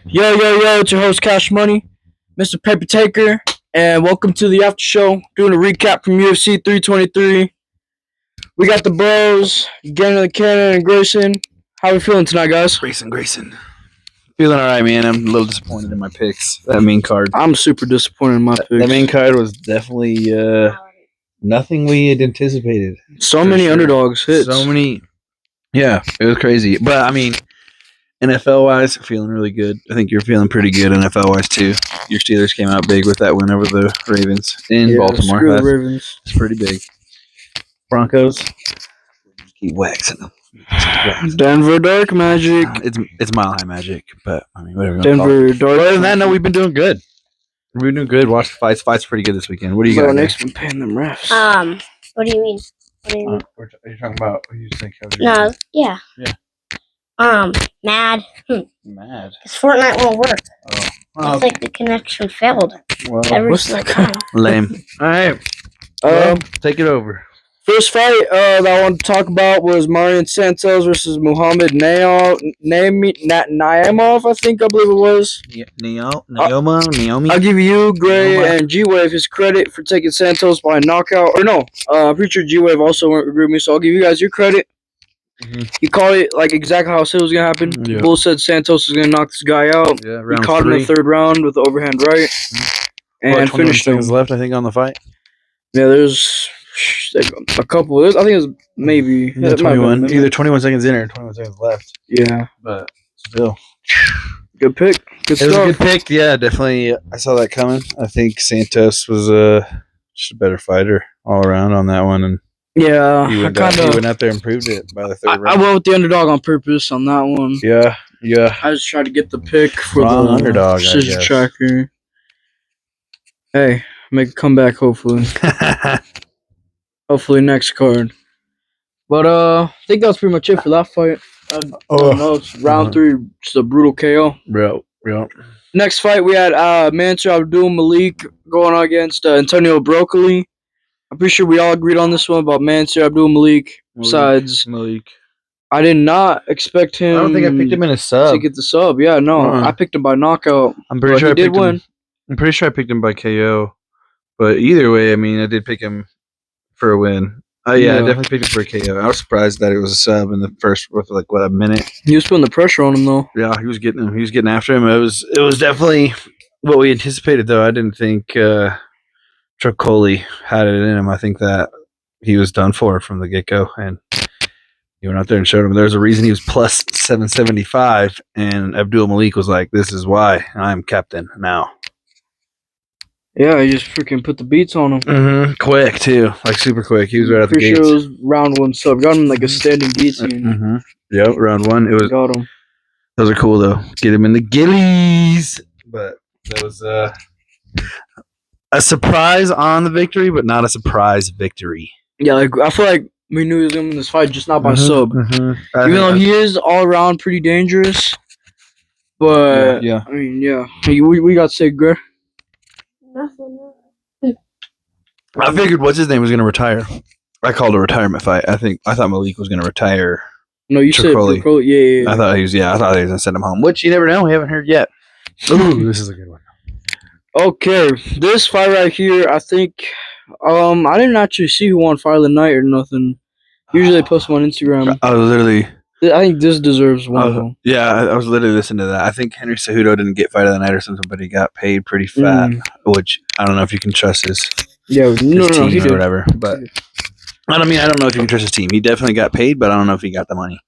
Yo, it's your host Cash Money, Mr. Paper Taker, and welcome to the after show. Doing a recap from UFC 323. We got the bros, Gannon, and Grayson. How we feeling tonight, guys? Grayson. Feeling all right, man. I'm a little disappointed in my picks. That main card. I'm super disappointed in my picks. That main card was definitely nothing we had anticipated. So many underdogs hits. So many. Yeah, it was crazy. But, I mean, NFL-wise, feeling really good. I think you're feeling pretty good NFL-wise, too. Your Steelers came out big with that win over the Ravens in Baltimore. Screw the Ravens. It's pretty big. Broncos, keep waxing them. Denver Dark Magic. It's Mile High Magic, but, I mean, whatever. Denver Dark. Other than that, no, we've been doing good. We've been doing good. Watch the fights. Fights pretty good this weekend. What do you got? Next one, paying them refs. What do you mean? Are you talking about? What do you think? No, yeah. Mad. Mad. Because Fortnite won't work. Oh. It's like the connection failed Well, every single time. lame. All right. Take it over. First fight that I want to talk about was Marion Santos versus Muhammad Naimov, I believe it was. Naomi. I'll give you, Gray, and G-Wave his credit for taking Santos by knockout. Or no, I'm pretty sure G-Wave also won't agree with me, so I'll give you guys your credit. Mm-hmm. He called it like exactly how I said it was going to happen. Yeah. Bull said Santos was going to knock this guy out. Yeah, He round caught him in the third round with the overhand right. And finished him. Left, I think, on the fight. Yeah, there's a couple. I think it was maybe 21. Either 21 seconds in or 21 seconds left. Yeah, But still. good pick. Good It was stuff. a good pick. Yeah, definitely. I saw that coming. I think Santos was just a better fighter all around on that one. And Yeah, he went out there and proved it by the third I round. went with the underdog on purpose on that one. Yeah. I just tried to get the pick for Wrong the underdog, I decision guess. tracker. Hey, make a comeback hopefully. Hopefully next card. But I think that was pretty much it for that fight. No, it's round 3, just a brutal KO. Yeah. Next fight we had Mansur Abdul Malik going against Antonio Broccoli. I'm pretty sure we all agreed on this one about Mansur Abdul Malik. Besides, Malik. I did not expect him. I don't think I picked him in a sub. to get the sub. Yeah, no, I picked him by knockout. I'm pretty sure he I did picked win. him. I'm pretty sure I picked him by KO. But either way, I mean, I did pick him for a win. I definitely picked him for a KO. I was surprised that it was a sub in the first, with a minute. He was putting the pressure on him though. Yeah, he was getting him. He was getting after him. It was definitely what we anticipated, though. I didn't think Trocoli had it in him. I think that he was done for from the get-go, and he went out there and showed him. There's a reason he was plus 775, and Abdul Malik was like, "This is why I'm captain now." Yeah, he just freaking put the beats on him. Mm-hmm. Quick too, like super quick. He was right out the Pretty gates. sure it was round 1 sub. Got him like a standing guillotine. Mm-hmm. Yep, round 1. It was. Got him. Those are cool though. Get him in the gillies. But that was a surprise on the victory, but not a surprise victory. Yeah, like I feel like we knew he was gonna win this fight, just not by sub. Mm-hmm. Even though he is all around pretty dangerous, but Yeah. I mean, yeah, we got to say, Gray. I figured what's his name was going to retire. I called a retirement fight. I thought Malik was going to retire. No, you Tricoli. said Tricoli. Yeah. I thought he was going to send him home, which you never know. We haven't heard yet. Ooh, this is a good one. Okay, this fight right here, I think, I didn't actually see who won Fight of the Night or nothing. Usually they post them on Instagram. I was literally. I think this deserves one. I was literally listening to that. I think Henry Cejudo didn't get Fight of the Night or something, but he got paid pretty fat, which I don't know if you can trust his no, team he or did. whatever. But I don't know if you can trust his team. He definitely got paid, but I don't know if he got the money.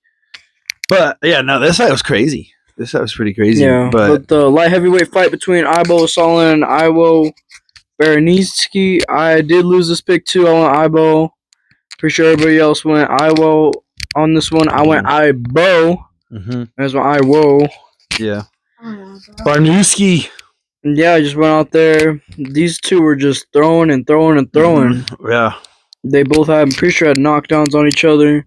But yeah, no, this fight was crazy. This fight was pretty crazy. Yeah, but the light heavyweight fight between Ivo Solin and Ivo Baranitsky, I did lose this pick too. I went Ivo. Pretty sure everybody else went Ivo on this one. I went Ivo. That's my Ivo. Yeah. Barnewski. Yeah, I just went out there. These two were just throwing and throwing and throwing. Yeah. They both had, I'm pretty sure, had knockdowns on each other.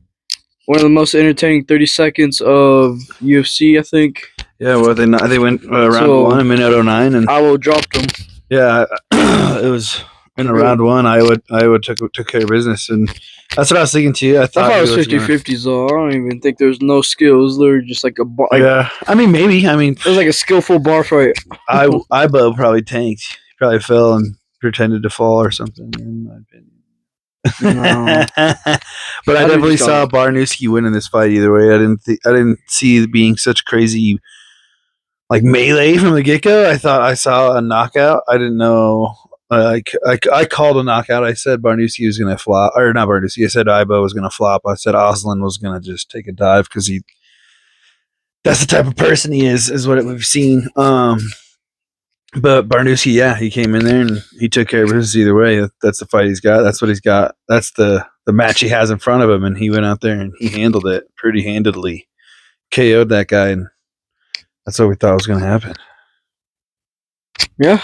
One of the most entertaining 30 seconds of UFC, I think. Yeah, well, they went round 1 in minute 09, and Ivo dropped him. yeah, it was in the round one, Iowa took care of business, and that's what I was thinking too. I I thought thought it was he 50-50s though. I don't even think there was no skill. It was literally just like a bar. Like, yeah, I mean maybe. I mean, it was like a skillful bar fight. Ibo probably tanked. He probably fell and pretended to fall or something. In my opinion. No. But I I definitely just saw got- Barnewski win in this fight either way. I didn't see it being such crazy like melee from the get go. I thought I saw a knockout. I didn't know. I called a knockout. I said Barnewski was going to flop, or not Barnewski. I said Ibo was going to flop. I said Oslin was going to just take a dive because that's the type of person he is what we've seen. But Barnewski, yeah, he came in there and he took care of business either way. That's the fight he's got. That's what he's got. That's the match he has in front of him, and he went out there and he handled it pretty handedly. KO'd that guy, and that's what we thought was going to happen. Yeah.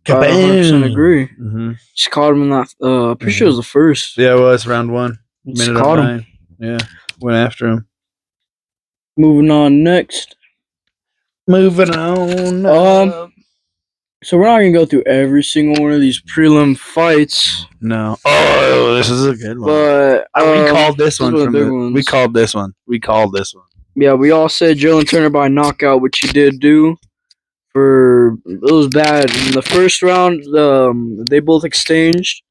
I 100% agree. Mm-hmm. Just caught him in that. Pretty sure it was the first. Yeah, it was round one. Just Minute caught of him. 9. Yeah, went after him. Moving on next. Moving on. So we're not gonna go through every single one of these prelim fights, No. Oh, this is a good one. but we called this one one of from the big the. ones. We called this one. We called this one. Yeah, we all said Jalen Turner by knockout, which he did do. It was bad in the first round. They both exchanged,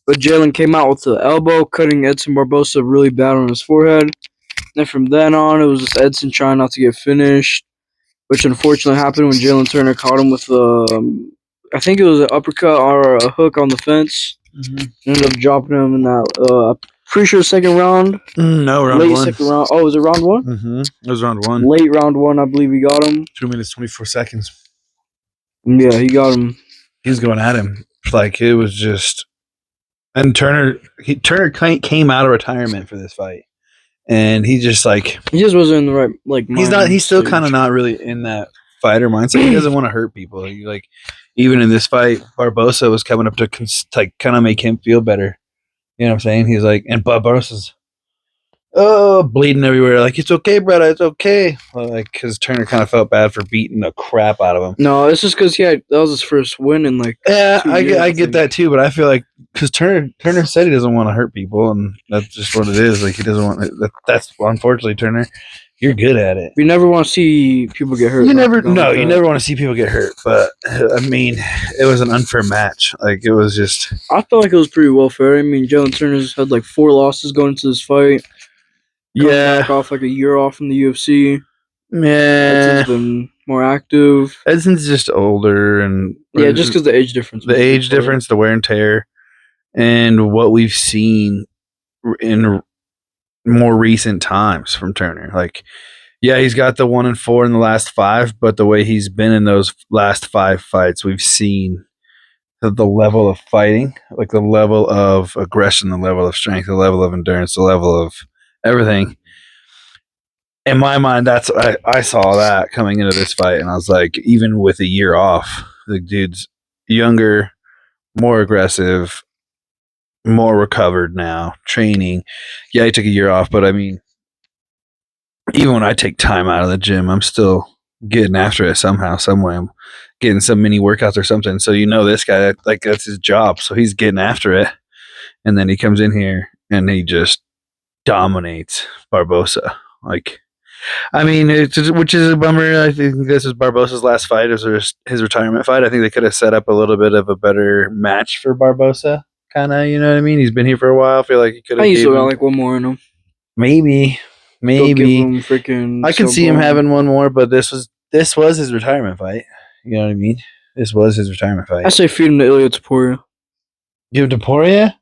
but Jalen came out with the elbow, cutting Edson Barbosa really bad on his forehead. Then from then on, it was just Edson trying not to get finished, which unfortunately happened when Jalen Turner caught him with I think it was an uppercut or a hook on the fence. Mm-hmm. Ended up dropping him in that. Pretty sure second round. No, round late one. second round. Oh, was it round one? Mm-hmm. It was round one. Late round one, I believe he got him. 2 minutes 24 seconds. Yeah, he got him. He was going at him like it was just. And Turner came out of retirement for this fight, and he just like He just wasn't in the right he's not. He's still stage. kind of not really in that fighter mindset. He doesn't want to hurt people. He, like even in this fight, Barbosa was coming up to kind of make him feel better. You know what I'm saying? He's like, and Barbosa's bleeding everywhere. Like, it's okay, brother. It's okay. Like, because Turner kind of felt bad for beating the crap out of him. No, it's just because that was his first win in Yeah, 2 I years, get think. that too, but I feel like because Turner said he doesn't want to hurt people, and that's just what it is. Like, he doesn't want. That's unfortunately, Turner. You're good at it. You never want to see people get hurt. You never want to see people get hurt. But I mean, it was an unfair match. Like, it was just. I felt like it was pretty well fair. I mean, Jalen Turner's had 4 losses going into this fight. Coming back off a year off from the UFC. Yeah, Edson's been more active. Edson's just older, and Yeah, just because the age difference. the age difference, the wear and tear, and what we've seen in more recent times from Turner. Like, yeah, he's got the 1-4 in the last 5, but the way he's been in those last 5 fights, we've seen the level of fighting, like the level of aggression, the level of strength, the level of endurance, the level of everything. In my mind, I saw that coming into this fight, and I was like, even with a year off, the dude's younger, more aggressive, more recovered now, training. Yeah, he took a year off, but I mean, even when I take time out of the gym, I'm still getting after it somehow, some way. I'm getting some mini workouts or something. So this guy, like that's his job. So he's getting after it, and then he comes in here and he just dominates Barbosa. Like, I mean, which is a bummer. I think this is Barbosa's last fight. It was his retirement fight. I think they could have set up a little bit of a better match for Barbosa. Kind of, you know what I mean? He's been here for a while. I feel like he could have. I think he's still got one more in him. Maybe. Give him freaking. I can see him having one more, but this was his retirement fight. You know what I mean? This was his retirement fight. I say feed him to Ilya Taporia. Give it to Poirier?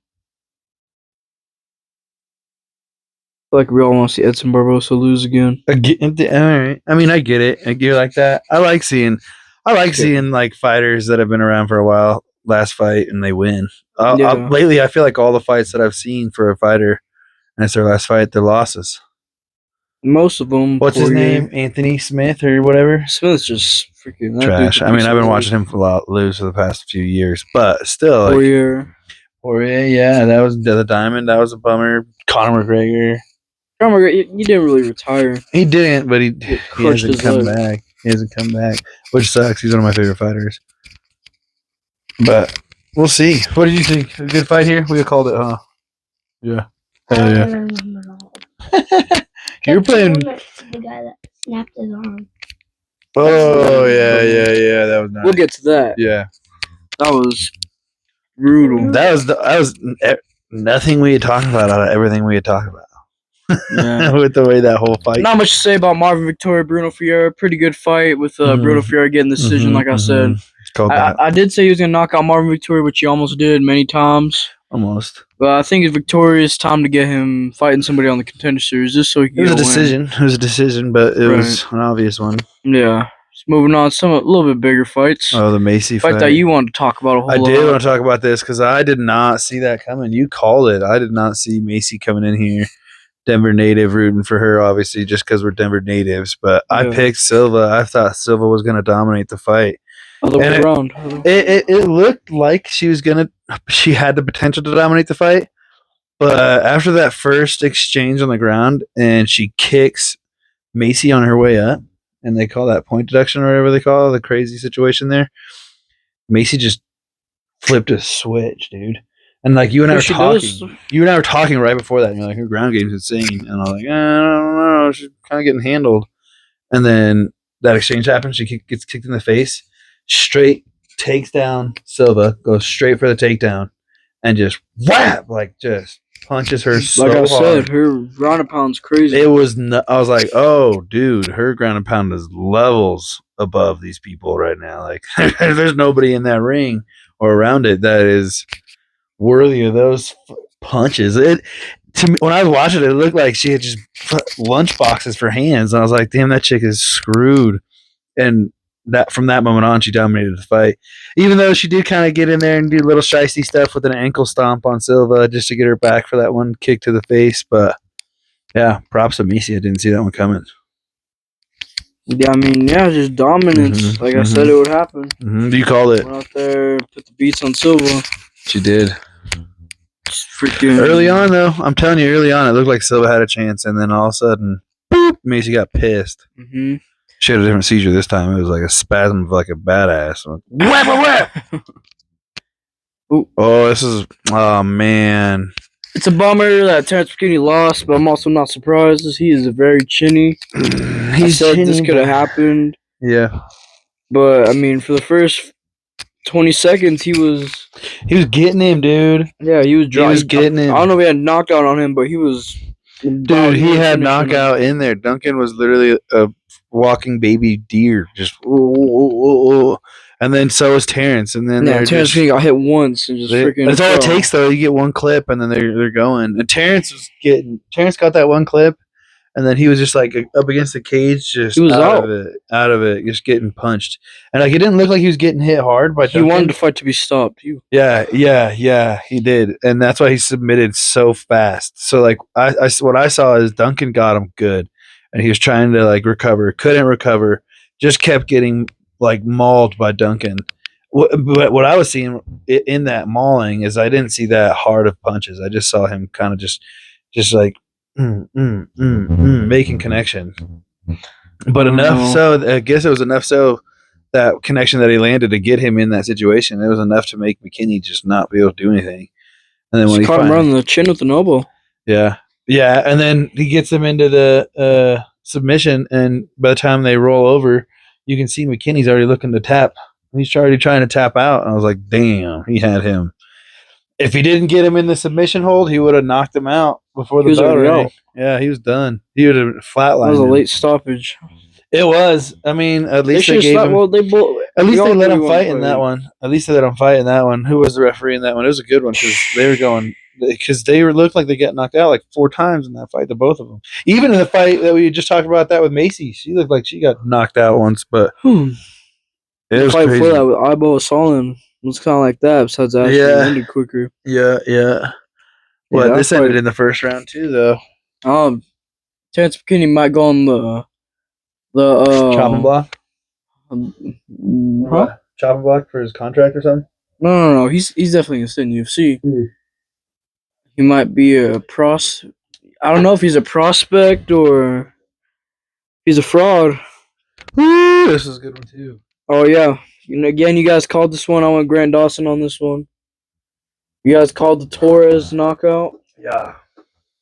Like we all want to see Edson Barbosa lose again. All right. I mean, I get it. I get like that. I like seeing like fighters that have been around for a while last fight and they win. Lately, I feel like all the fights that I've seen for a fighter and it's their last fight, they're losses. Most of them. What's his name? Anthony Smith or whatever? Smith's just freaking trash. I mean, I've been watching him lose for the past few years, but still. Poirier, yeah, that was the Diamond. That was a bummer. Conor McGregor. He didn't really retire. He didn't, but he hasn't come leg. back. He hasn't come back, which sucks. He's one of my favorite fighters. But We'll see. What did you think? A good fight here? We called it, huh? Yeah. Hell yeah. remember all. You were playing. The guy that snapped his arm. Oh yeah. That was nice. We'll get to that. Yeah. That was brutal. That was nothing we had talked about out of everything we had talked about. Yeah. With the way that whole fight. Not much to say about Marvin Victoria, Bruno Ferreira. Pretty good fight with Bruno Ferreira getting the decision, like I said. Called that. I did say he was going to knock out Marvin Victoria, which he almost did many times. Almost. But I think it's Victoria's time to get him fighting somebody on the Contender Series just so he can It was a get a decision. It was a decision, but it was an obvious one. win. Yeah. Just moving on, a little bit bigger fights. Oh, the Macy Fight fight. that you wanted to talk about a whole I lot. did want to talk about this because I did not see that coming. You called it. I did not see Macy coming in here. Denver native, rooting for her, obviously, just because we're Denver natives. But I picked Silva. I thought Silva was going to dominate the fight. Other way around. It looked like she had the potential to dominate the fight. But after that first exchange on the ground, and she kicks Macy on her way up, and they call that point deduction or whatever they call it, the crazy situation there. Macy just flipped a switch, dude. And like you and I were talking, right before that, and you're like, her ground game's insane. And I was like, I don't know, she's kind of getting handled. And then that exchange happens. She gets kicked in the face, straight takes down Silva, goes straight for the takedown, and just whap, like just punches her so hard. Like I said, her ground and pound's crazy. It was. I was like, oh, dude, her ground and pound is levels above these people right now. Like, there's nobody in that ring or around it that is worthy of those punches. To me, when I was watching it, it looked like she had just lunch boxes for hands, and I was like, damn, that chick is screwed. And that from that moment on, she dominated the fight. Even though she did kind of get in there and do little shicey stuff with an ankle stomp on Silva just to get her back for that one kick to the face. But yeah, props to Macy. I didn't see that one coming. Yeah, I mean, just dominance. I said it would happen. You called it. Went out there, put the beats on Silva. She did. Freaking early on, though, I'm telling you, early on, it looked like Silva had a chance, and then all of a sudden, boop, Macy got pissed. She had a different seizure this time. It was like a spasm of like a badass. Oh man. It's a bummer that Terrence McKinney lost, but I'm also not surprised as he is very chinny. He said this could have happened. Yeah. But I mean, for the first 20 seconds, he was getting him, dude. Yeah, he was getting him. I don't know if he had knockdown on him, but he was. Dude, he had knockout in there. Duncan was literally a walking baby deer, just and then so was Terrence, and then Terrence got hit once and just freaking. That's all it takes, though. You get one clip, and then they're going. And Terrence got that one clip, and then he was just like up against the cage, just he was out of it, just getting punched. And like it didn't look like he was getting hit hard, but he wanted the fight to be stopped. Yeah, he did, and that's why he submitted so fast. So like what I saw is Duncan got him good, and he was trying to like recover, couldn't recover, just kept getting like mauled by Duncan. But what I was seeing in that mauling is I didn't see that hard of punches. I just saw him kind of just like making connection. But enough so, I guess it was enough so that connection that he landed to get him in that situation. It was enough to make McKinney just not be able to do anything. And then when he caught him right on the chin with an elbow. Yeah, and then he gets him into the submission, and by the time they roll over, you can see McKinney's already looking to tap. He's already trying to tap out, and I was like, damn, he had him. If he didn't get him in the submission hold, he would have knocked him out before the bell rang. Yeah, he was done. He would have flatlined. That was a late stoppage. It was. I mean, at least they gave him. At least they let him fight in that one. At least they let him fight in that one. Who was the referee in that one? It was a good one because they looked like they got knocked out like 4 times in that fight, the both of them. Even in the fight that we just talked about that with Macy, she looked like she got knocked out once, but it was fight crazy. Before that with Ibo Solin was kind of like that. Besides that, it ended quicker. Yeah. Well, this ended in the first round too, though. Terrence McKinney might go on the chopping block. Chopping block for his contract or something. No. He's definitely gonna stay in the UFC. He might be a I don't know if he's a prospect or he's a fraud. This is a good one too. Oh yeah. Again, you guys called this one. I went Grant Dawson on this one. You guys called the Torres knockout? Yeah.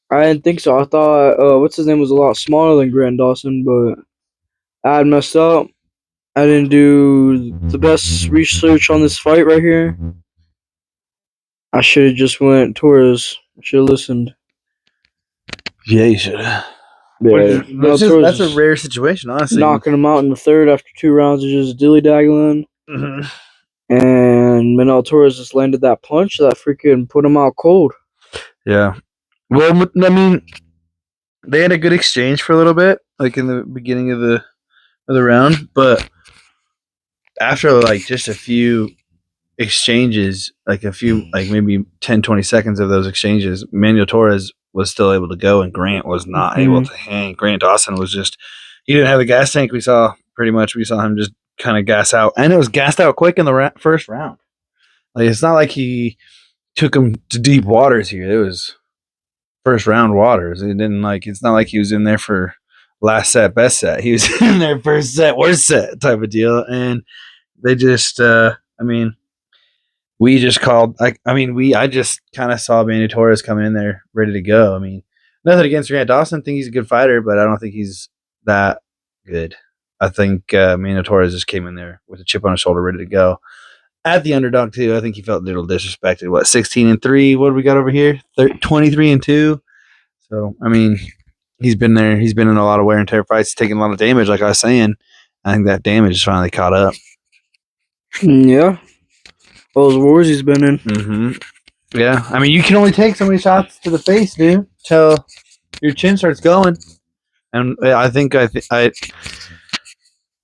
I didn't think so. I thought what's his name was a lot smaller than Grant Dawson, but I had messed up. I didn't do the best research on this fight right here. I should have just went Torres. I should have listened. Yeah, you should. Yeah, That's a rare situation, honestly. knocking him out in the third after 2 rounds of just dilly daggling. Mhm. And Manuel Torres just landed that punch that freaking put him out cold. Yeah. Well, I mean, they had a good exchange for a little bit, like in the beginning of the round, but after like just a few exchanges, like maybe 10, 20 seconds of those exchanges, Manuel Torres was still able to go and Grant was not able to hang. Grant Dawson was just, he didn't have the gas tank. We saw him just kind of gas out, and it was gassed out quick in the first round. Like, it's not like he took him to deep waters here. It was first round waters. It's not like he was in there for last set, best set. He was in there first set, worst set type of deal. And they just, we just called. I just kind of saw Manny Torres coming in there ready to go. I mean, nothing against Grant Dawson. I think he's a good fighter, but I don't think he's that good. I think Manny Torres just came in there with a chip on his shoulder, ready to go. At the underdog too, I think he felt a little disrespected. 16-3? What do we got over here? 23-2. So I mean, he's been there. He's been in a lot of wear and tear fights, taking a lot of damage. Like I was saying, I think that damage is finally caught up. Yeah. All those wars he's been in. Mm-hmm. Yeah, I mean, you can only take so many shots to the face, dude, till your chin starts going. And I think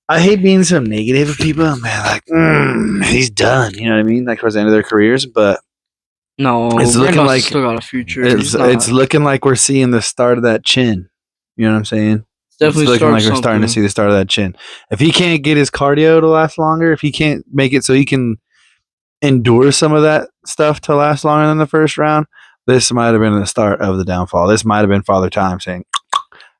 I hate being so negative with people. Man, like, he's done. You know what I mean? Like towards the end of their careers, but no, it's looking like still got a future. It's looking like we're seeing the start of that chin. You know what I'm saying? It's definitely looking like we're starting to see the start of that chin. If he can't get his cardio to last longer, if he can't make it so he can endure some of that stuff to last longer than the first round, this might have been the start of the downfall. This might have been Father Time saying,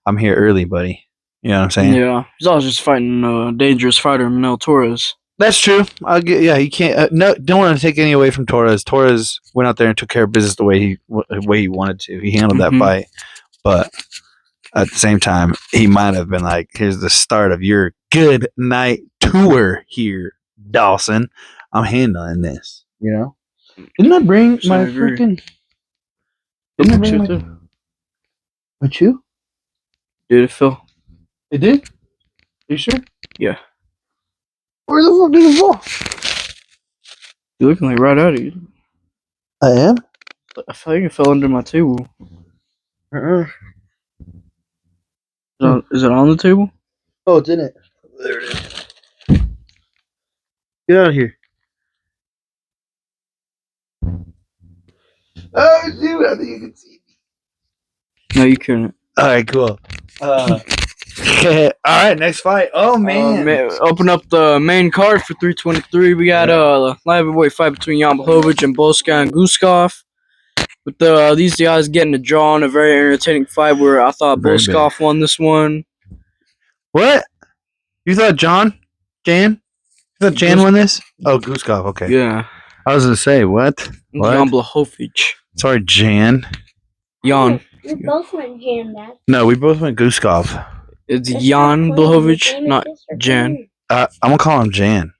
"I'm here early, buddy." You know what I'm saying? Yeah, he's always just fighting a dangerous fighter, Manuel Torres. That's true. He can't. Don't want to take any away from Torres. Torres went out there and took care of business the way he wanted to. He handled that fight, but at the same time, he might have been like, "Here's the start of your good night tour here, Dawson. I'm handling this." You know? Didn't I bring my freaking? Didn't I bring my chew? Did it, Phil? It did. You sure? Yeah. Where the fuck did it fall? You're looking like right at it. I am? I feel like it fell under my table. Is it on the table? Oh, it's in it. There it is. Get out of here. Oh, dude, I think you can see me. No, you couldn't. All right, cool. All right, next fight. Oh, man. Open up the main card for 323. We got a live heavyweight fight between Jan Blachowicz and Boska and Guskov. With these guys getting a draw in a very entertaining fight where I thought Boskov won this one. What? You thought Jan? You thought Jan won this? Oh, Guskov, okay. Yeah. I was going to say, what? Jan Blachowicz. Sorry, Jan. Jan. We both went Jan, Dad. No, we both went Guskov. It's Jan Blachowicz, not Jan. I'm going to call him Jan.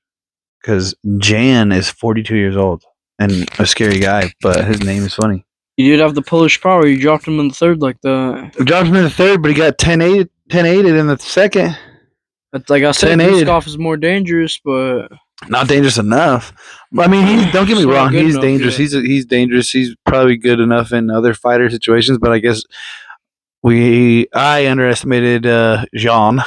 Because Jan is 42 years old and a scary guy, but his name is funny. You did have the Polish power. You dropped him in the third like that. We dropped him in the third, but he got 10-8'd in the second. But like I said, Guskov is more dangerous, but not dangerous enough. I mean, don't get me wrong. He's dangerous. Yeah. He's dangerous. He's probably good enough in other fighter situations, but I guess I underestimated Jan.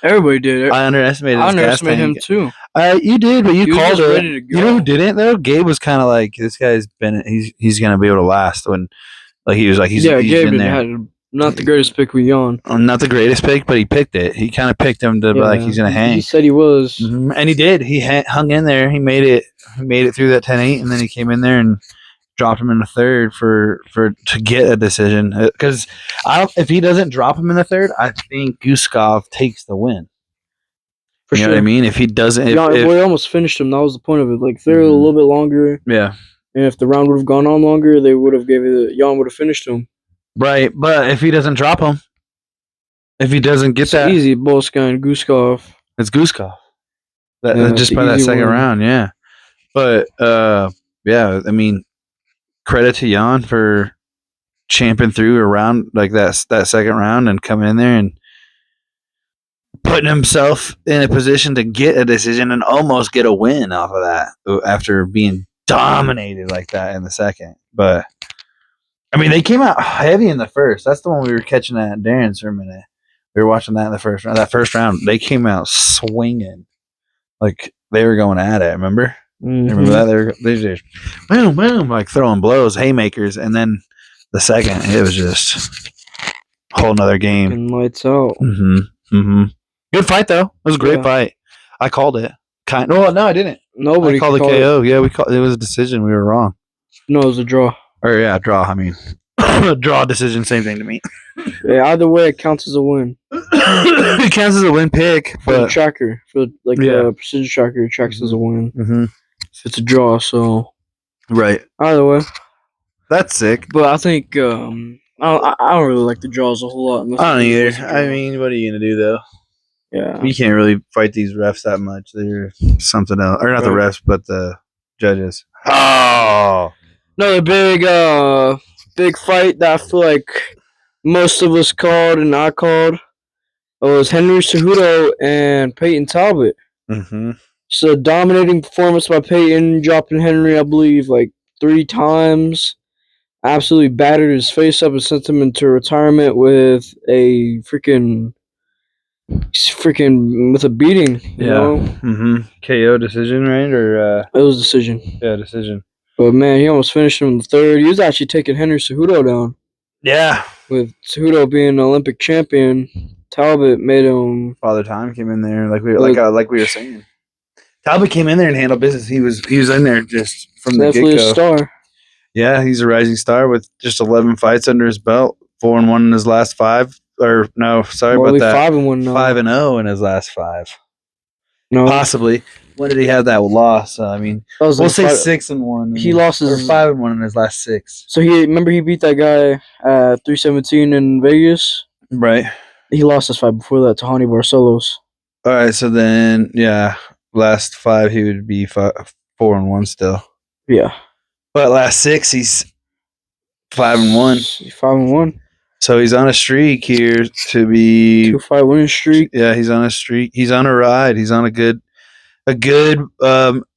Everybody did it. I underestimated him too. You did, but you called it. Ready to go. You know who didn't though? Gabe was kind of like, this guy's been. He's gonna be able to last. When like he was like he's Gabe been there. Had not the greatest pick with Jan. Not the greatest pick, but he picked it. He kind of picked him to be like he's gonna hang. He said he was, and he did. He hung in there. He made it. He made it through that 10-8, and then he came in there and dropped him in the third to get a decision. Because if he doesn't drop him in the third, I think Guskov takes the win. You know what I mean? If he doesn't, we almost finished him. That was the point of it. Like third, a little bit longer. Yeah. And if the round would have gone on longer, they would have gave it. Jan would have finished him. Right, but if he doesn't drop him, if he doesn't get It's that, easy. Bolska and Guskov. it's Guskov. Yeah, Just it's by an that easy second win. round, yeah. But yeah, I mean, credit to Jan for champing through a round like that second round and coming in there and putting himself in a position to get a decision and almost get a win off of that after being dominated like that in the second. But I mean, they came out heavy in the first. That's the one we were catching at Darren's for a minute. We were watching that in the first round. That first round, they came out swinging like they were going at it. Remember? Remember that they just boom, boom, like throwing blows, haymakers, and then the second, it was just a whole nother game. And lights out. Good fight though. It was a great fight. I called it. No, I didn't. Nobody I called the called KO. Yeah, we called. It was a decision. We were wrong. No, it was a draw. Or yeah, draw. I mean, draw decision. Same thing to me. Yeah, either way, it counts as a win. It counts as a win pick For the but tracker, for like the precision tracker, it tracks as a win. If it's a draw, so right. either way, That's sick. but I think I don't really like the draws a whole lot. I don't either. I mean, what are you gonna do though? Yeah, You can't really fight these refs that much. They're something else, or not the Right. refs, but the judges. Oh, another big fight that I feel like most of us called and I called was Henry Cejudo and Peyton Talbot. It's a dominating performance by Peyton, dropping Henry, I believe, like 3 times. Absolutely battered his face up and sent him into retirement with a freaking with a beating. You know, KO decision, right? Or it was a decision. yeah, decision. But man, he almost finished him in the third. He was actually taking Henry Cejudo down. Yeah. With Cejudo being an Olympic champion, Talbot made him. Father Time came in there, like we were saying. Talbot came in there and handled business. He was in there just from the Definitely a get-go. star. Yeah, he's a rising star with just 11 fights under his belt, 4-1 in his last 5. Or no, sorry about that. 5-1 now. 5-0 in his last 5. No, Possibly. When did he have that loss? I mean, we'll say 6-1. He lost his 5-1 in his last 6. So he beat that guy at 317 in Vegas. Right. He lost his fight before that to Hmoney Barcelos. All right, so then last 5 he would be 4-1 still. Yeah. But last 6 he's 5-1. 5-1. So he's on a streak here to be 2-fight winning streak. Yeah, he's on a streak. He's on a ride. He's on a good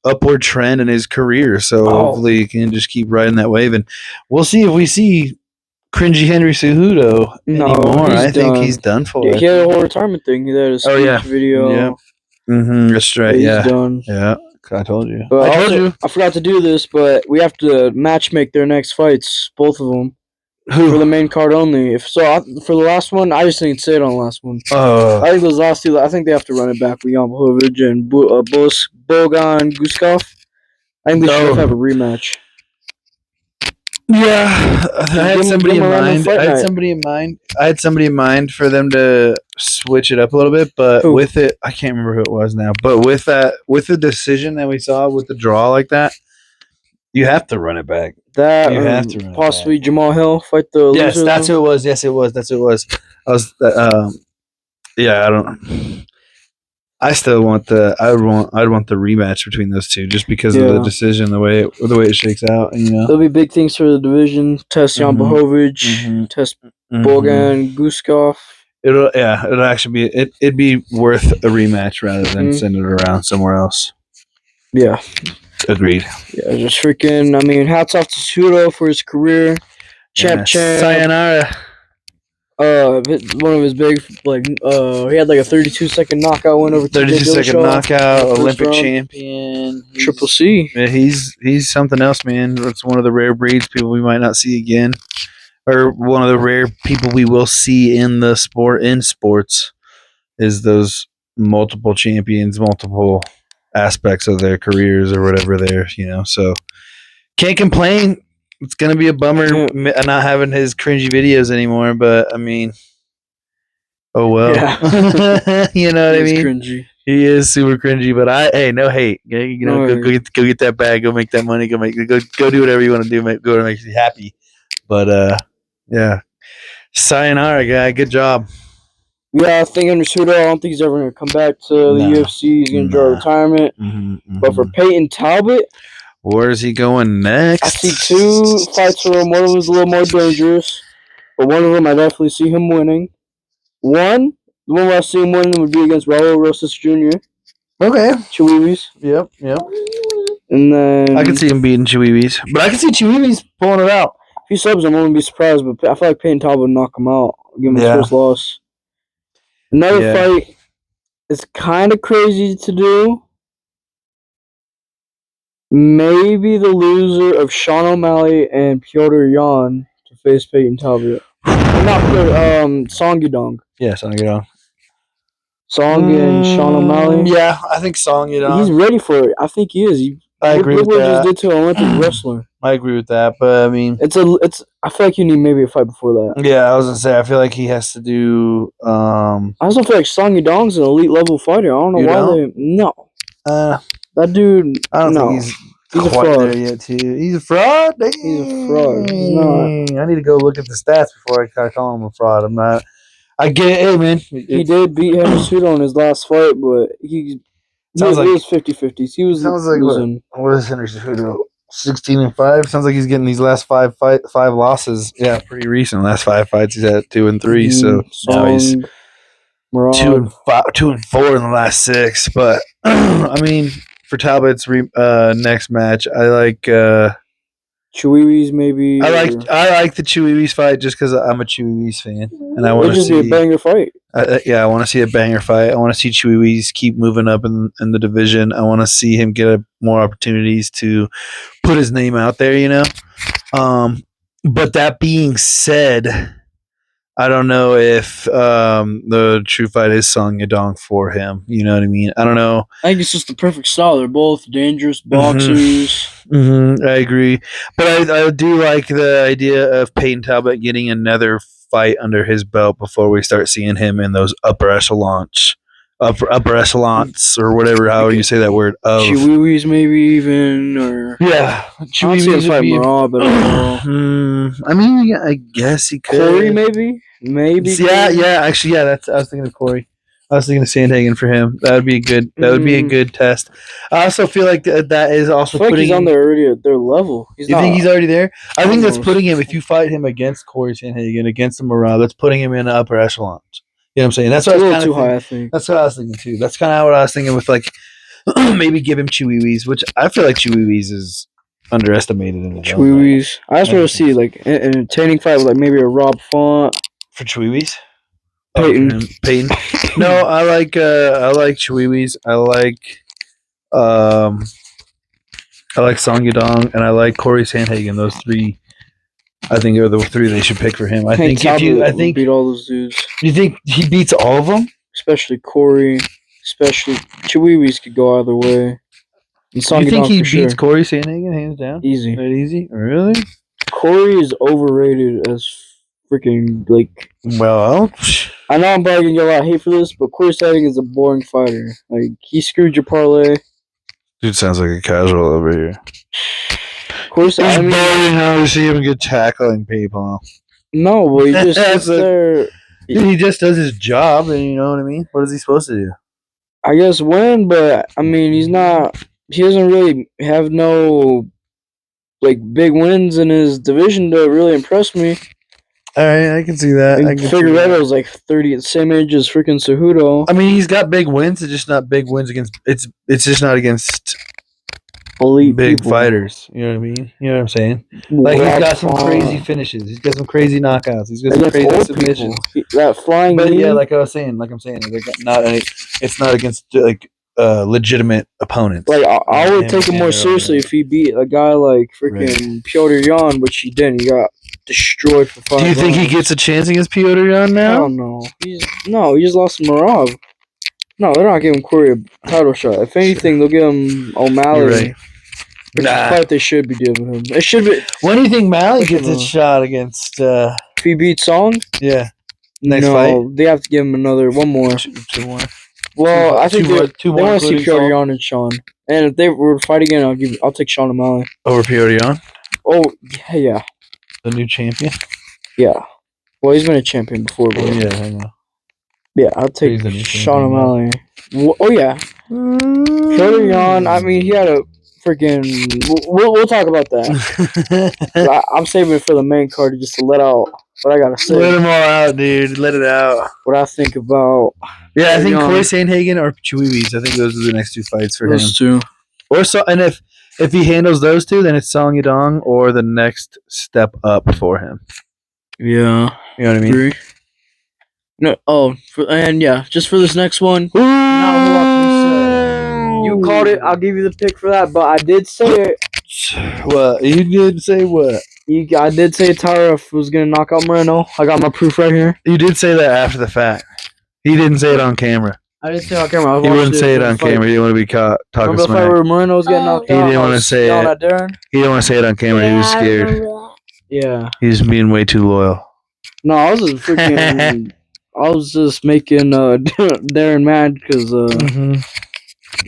upward trend in his career. So hopefully he can just keep riding that wave, and we'll see if we see cringy Henry Cejudo anymore. I think he's done for. Yeah, he had a whole retirement thing. He had a speech video. Yeah. That's right. He's done. Yeah. I told you. But I told you. I forgot to do this, but we have to match make their next fights, both of them. For the main card only. For the last one, I just didn't say it on the last one. I think those last 2. I think they have to run it back with Jan Blachowicz and Bogan Guskov. I think they should have a rematch. Yeah, I had somebody in mind for them to switch it up a little bit, but with it, I can't remember who it was now. But with the decision that we saw with the draw like that, you have to run it back. You have to run possibly it back. Jamal Hill fight the loser. Yes, that's who it was. Yes, it was. That's who it was. I don't. I still want I'd want the rematch between those two just because of the decision, the way it shakes out. There'll be big things for the division. Test Jan Blachowicz, test Bogan Guskov. It'll actually be it'd be worth a rematch rather than send it around somewhere else. Yeah. Agreed. Yeah, just freaking. I mean, hats off to Cejudo for his career. Champ. Sayonara. One of his big he had like a 32-second knockout win over 32-second knockout, Olympic champion, Triple C. Yeah, he's something else, man. It's one of the rare breeds people we might not see again, or one of the rare people we will see in sports is those multiple champions, multiple aspects of their careers or whatever so can't complain. It's gonna be a bummer not having his cringy videos anymore, but I mean, oh well. Yeah. You know what I mean? Cringy. He is super cringy, but no hate. Go get that bag. Go make that money. Go do whatever you want to do. Go to make you happy. But yeah, sayonara, guy. Good job. Yeah, I think under Cejudo, I don't think he's ever going to come back to the UFC. He's going to enjoy retirement. But for Peyton Talbot, where is he going next? I see 2 fights for him. One of them is a little more dangerous, but one of them I definitely see him winning. The one where I see him winning would be against Raul Rosas Jr. Okay. Chihuihuas. Yep. And then I can see him beating Chihuihuas, but I can see Chihuihuas pulling it out. If he subs him, I wouldn't be surprised, but I feel like Peyton Talbot would knock him out. Give him his first loss. Another fight is kind of crazy to do. Maybe the loser of Sean O'Malley and Piotr Yan to face Peyton Talbot. Not Song Yudong. Yeah, Song Yudong. Song and Sean O'Malley. Yeah, I think Song Yudong. He's ready for it. I think he is. I agree with that. Look what he just did to an Olympic wrestler. I agree with that, but I mean, I feel like you need maybe a fight before that. Yeah, I was gonna say I feel like he has to do. I also feel like Song Yudong's an elite level fighter. I don't know why they no. That dude. I don't think he's quite a fraud there yet. Too. He's a fraud. Dang. He's a fraud. He's not. I need to go look at the stats before I call him a fraud. I'm not. I get it, hey man. He did beat Cejudo in his last fight, but it was 50-50. He was losing. What is Henry Cejudo? 16-5. Sounds like he's getting these last five losses. Yeah, pretty recent. Last 5 fights he's at 2-3. So now he's 2-4 in the last 6. But I mean, for Talbot's next match, I like Chihuihuas maybe. I like the Chihuihuas fight just because I'm a Chihuihuas fan, and I want to see a banger fight. I want to see a banger fight. I want to see Chihuihuas keep moving up in the division. I want to see him get more opportunities to put his name out there. You know, but that being said, I don't know if the true fight is Song Yudong for him. You know what I mean? I don't know. I think it's just the perfect style. They're both dangerous boxers. I agree. But I do like the idea of Peyton Talbot getting another fight under his belt before we start seeing him in those upper echelons or whatever, how you say that word. Chihuihuas maybe even, or Chihuihuas fight Marab, but I mean, yeah, I guess he could. Corey maybe. Actually, I was thinking of Corey. I was thinking of Sandhagen for him. That would be a good. That would be a good test. I also feel like that is also putting. He's on there already at their level. You think he's already there? I think that's putting him. If you fight him against Corey Sandhagen, against the Marab, that's putting him in the upper echelons. You know what I'm saying? That's what a little too high. I think that's what I was thinking too. That's kind of what I was thinking with like maybe give him Chihuihuas, which I feel like Chihuihuas is underestimated in the Chihuihuas. I just want to see like an entertaining fight with like maybe a Rob Font for Chihuihuas. Peyton. No, I like Chihuihuas. I like Song Yudong and I like Corey Sandhagen. Those 3, I think, are the 3 they should pick for him. I think beat all those dudes. You think he beats all of them? Especially Corey. Especially Chihuihuas could go either way. You think he beats Corey Sandhagen hands down? Easy. That easy? Really? Corey is overrated as freaking like. Well, I know I'm probably gonna get a lot of hate for this, but Corey Sandhagen is a boring fighter. Like he screwed your parlay. Dude sounds like a casual over here. Corey Sandhagen. It's boring how you see him get tackling people. No, but he just sits there. He just does his job, and you know what I mean. What is he supposed to do? I guess win, but I mean he's not. He doesn't really have no like big wins in his division to really impress me. All right, I can see that. I can Figueredo's like 30 at the same age as freaking Cejudo. I mean, he's got big wins. It's just not big wins against. It's just not against elite big people. Fighters. You know what I mean? You know what I'm saying? Like he's got some crazy finishes. He's got some crazy knockouts. He's got some crazy submissions. That flying. But yeah, like I'm saying, it's not against like legitimate opponents. Like I would take him more seriously if he beat a guy like freaking Piotr Yan, which he didn't. He got destroyed for 5 rounds. Do you think he gets a chance against Piotr Yan now? I don't know. He just lost to Marab. No, they're not giving Corey a title shot. If anything, they'll give him O'Malley. You're right. Which is the fight they should be giving him. It should be. When do you think Malley gets a shot against? If he beats Song? Yeah. Next fight? They have to give him one more. Two more. Well, I think two they more want to see including Saul. Piotr Jan and Sean. And if they were to fight again, I'll take Sean O'Malley. over Piotr Jan, Oh yeah, the new champion. yeah. Well, he's been a champion before, but I know. yeah, I'll take He's the new Sean champion now. O'Malley. Oh yeah, Piotr Jan. I mean, he had a freaking. We'll talk about that. I'm saving it for the main card just to let out what I gotta say. Let them all out, dude. Let it out. What I think about. Yeah, I Piotr think Jan. Corey Sandhagen or Chiwiwis. I think those are the next two fights for him. Those two. Or so, and if he handles those two, then it's Song Yadong or the next step up for him. Yeah. You know what I mean? Agree. No. Just for this next one. You called it. I'll give you the pick for that. But I did say it. What? You did say what? I did say Tara was gonna knock out Moreno. I got my proof right here. You did say that after the fact. He didn't say it on camera. I didn't say it on camera. He wouldn't say it on camera. He didn't want to be caught talking Remember the fight smack. where Moreno was getting knocked He out? didn't I wanna was say yelling it. at Darren. He didn't want to say it on camera. He was I scared. remember that. Yeah. He was being way too loyal. No, I was just freaking. I was just making Darren mad because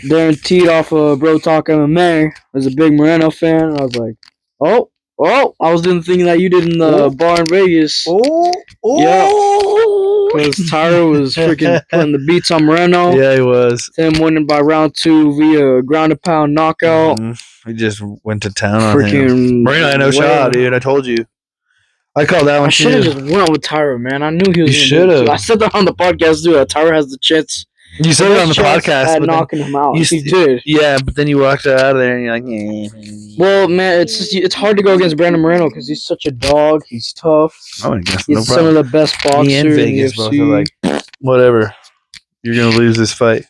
Darren teed off Bro Talk MMA. Was a big Moreno fan. I was like, oh. I was doing the thing that you did in the bar in Vegas. Yeah. Because Tyra was freaking putting the beats on Moreno. Yeah, he was. Him winning by round 2 via ground and pound knockout. He just went to town on him. Freaking Moreno had no shot, dude. I told you. I called that I one should have too. just went with Tyra, man. I knew he was. You gonna should do it, have. too. I said that on the podcast too. That Tyra has the chance. You said it on the chance podcast, at but knocking him out. you He did. yeah, but then you walked out of there and you're like, Well, man, it's hard to go against Brandon Moreno because he's such a dog. He's tough. I would guess He's no some of problem. the best boxers Me and in the Vegas both UFC. are like, whatever. You're gonna lose this fight.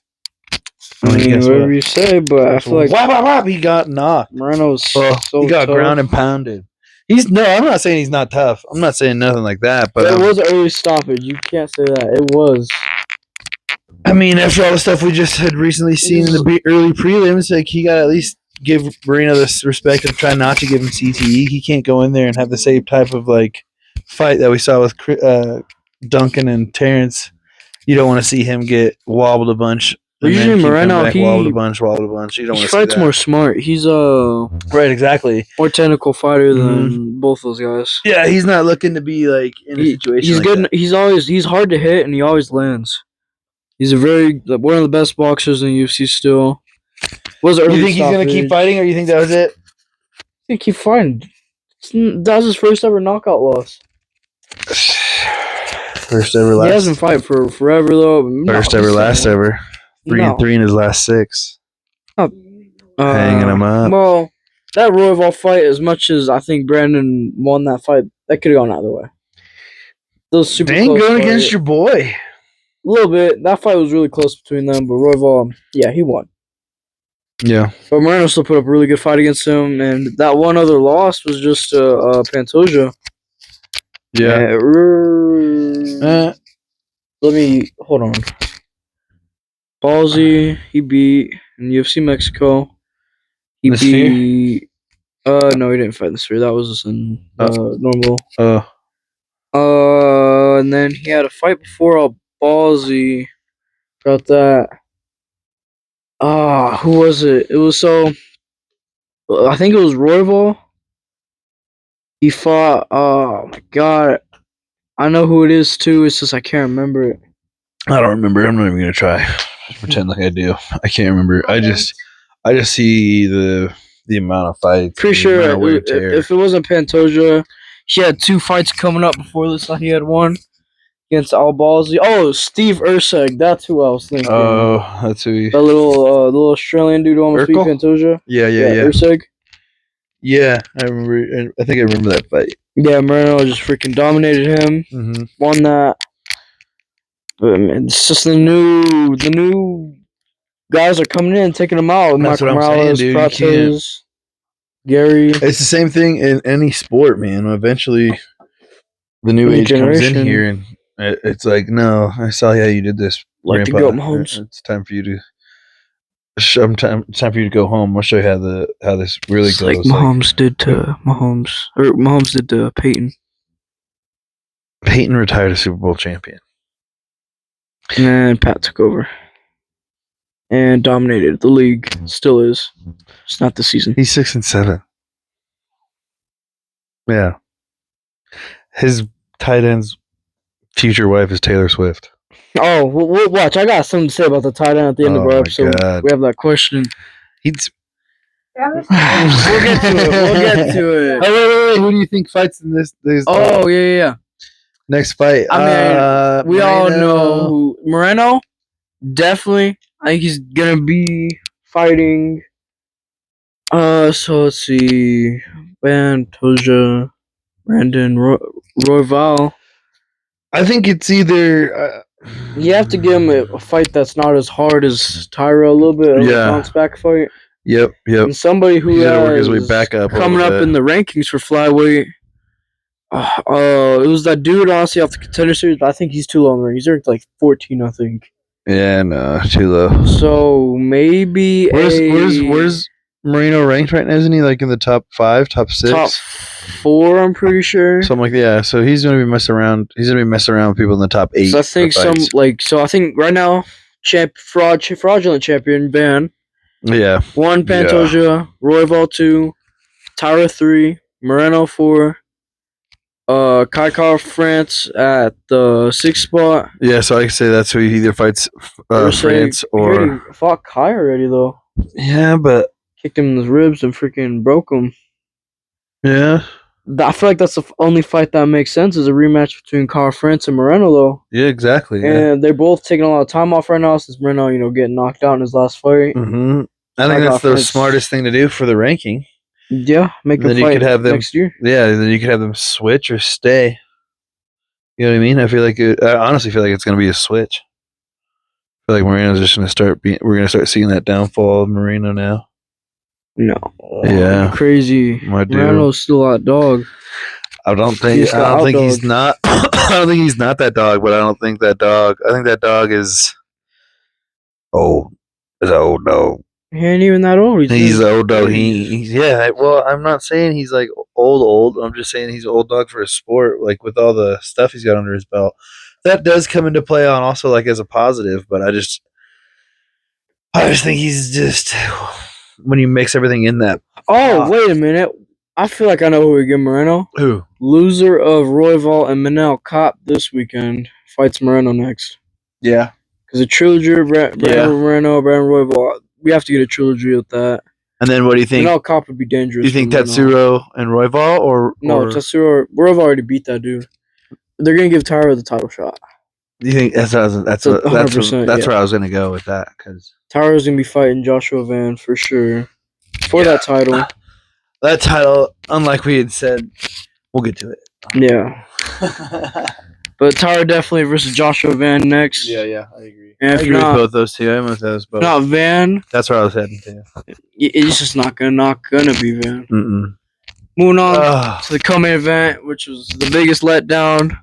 I mean, guess whatever what? you say, but I feel like He got knocked. Moreno's Well, so he got tough. ground and pounded. I'm not saying he's not tough. I'm not saying nothing like that. But It was an early stoppage. You can't say that. It was. I mean, after all the stuff we just had recently seen in the early prelims, like he got to at least give Moreno this respect and try not to give him CTE. He can't go in there and have the same type of like fight that we saw with Duncan and Terrence. You don't want to see him get wobbled a bunch. But usually Moreno, wobbled a bunch. You don't want he to see fights that. more smart. He's Right, exactly. more technical fighter than both those guys. Yeah, he's not looking to be like in a situation. He's like good. that. He's hard to hit and he always lands. He's one of the best boxers in the UFC still. Was You think he's gonna keep fighting, or you think that was it? He keep fighting. That was his first ever knockout loss. First ever, last. He hasn't fight for forever though. First ever, last ever. 3-3 in his last 6. Hanging him up. Well, that Royval fight, as much as I think Brandon won that fight, that could have gone either way. Those super Dang, close going fight. against your boy. A little bit. That fight was really close between them, but Royval, yeah, he won. Yeah. But Moreno still put up a really good fight against him, and that one other loss was just Pantoja. Yeah. Let me hold on. Ballsy, he beat in UFC Mexico. He This beat. No, he didn't fight this year. That was in normal. And then he had a fight before Ballsy. Got that. Who was it? It was I think it was Royval. He fought. Oh my god, I know who it is too. It's just I can't remember it. I don't remember. I'm not even gonna try. Just pretend like I do. I can't remember. I just see the amount of fights. Pretty sure if it wasn't Pantoja, he had 2 fights coming up before this. He had one against Ballsy. Oh, Steve Urseg. That's who I was thinking. Oh, that's who he. The little Australian dude who almost beat Pantoja. Yeah. Urseg. Yeah, I remember. I think I remember that fight. Yeah, Moreno just freaking dominated him. Mm-hmm. Won that. But it's just the new guys are coming in, taking them out. That's Michael what I'm Morales, saying, dude. Prates, Gary. It's the same thing in any sport, man. Eventually, the new age comes in here, and it's like, no, I saw how you did this, like Grandpa. to go Mahomes. It's time for you to. It's time for you to go home. I'll show you how this really It's goes. like Mahomes did to Peyton. Peyton retired a Super Bowl champion. And then Pat took over. and dominated the league. Still is. It's not this season. He's 6-7. Yeah. His tight end's future wife is Taylor Swift. Oh, we'll watch. I got something to say about the tight end at the end of Oh our my episode. God. We have that question. He's. We'll get to it. We'll get to it. Oh, wait. Who do you think fights in this? Oh, yeah. Next fight. I mean, we all Moreno. know who Moreno. Definitely, I think he's gonna be fighting. So let's see, Pantoja, Brandon Royval. I think it's either. You have to give him a fight that's not as hard as Tyra, a little bit of a bounce back fight. Yep. And somebody who He's gotta work his has way back up a coming little up bit. in the rankings for flyweight. It was that dude honestly off the Contender Series, but I think he's too low in the rank. He's ranked like 14, I think. Yeah, no, too low. So maybe Where's Moreno ranked right now? Isn't he like in the top 5, top 6? top 4, I'm pretty sure. Something like that. Yeah. So he's gonna be messing around. He's gonna be messing around with people in the top 8. So I think I think right now, fraudulent champion Van. Yeah. 1 Pantoja, Royval 2, Tyra 3, Moreno 4, Kaikar France at the 6th spot. Yeah. So I can say that's who he either fights France He or. already fought Kai already though. Yeah, but Kicked him in the ribs and freaking broke him. yeah. I feel like that's the only fight that makes sense is a rematch between Kai France and Moreno though. Yeah, exactly. Yeah. And they're both taking a lot of time off right now since Moreno, getting knocked out in his last fight. Mm-hmm. I think that's the smartest thing to do for the ranking. Yeah, make them Then you fight could have them next year. Yeah, then you could have them switch or stay. You know what I mean? I honestly feel like it's going to be a switch. I feel like Moreno's just going to start we're going to start seeing that downfall of Moreno now. No. Yeah. Crazy. My dude. Moreno's still a hot dog. I don't think he's not I don't think he's not that dog, but I think that dog is old. Is an old dog. He ain't even that old. He's an old dog. Well, I'm not saying he's like old. I'm just saying he's an old dog for a sport, like with all the stuff he's got under his belt. That does come into play on also like as a positive, but I just think he's just when you mix everything in that. Oh, wait a minute. I feel like I know who we give Moreno. Who? Loser of Royval and Manel Cop this weekend fights Moreno next. Yeah. Because a trilogy of Brandon Moreno, Brandon Royval. We have to get a trilogy with that. And then what do you think? Manel Cop would be dangerous. Do you think Tatsuro and Royval or no? Tatsuro, Royval already beat that dude. They're gonna give Tyra the title shot. Do you think that's where I was gonna go with that? Because Tyra's gonna be fighting Joshua Van for sure for that title. That title, unlike we had said, we'll get to it. Yeah. But Tyra definitely versus Joshua Van next. Yeah, I agree. And if I agree with both those two. I'm with those both. Not Van. That's where I was heading to. It's just not gonna be Van. Mm-mm. Moving on to the co-main event, which was the biggest letdown.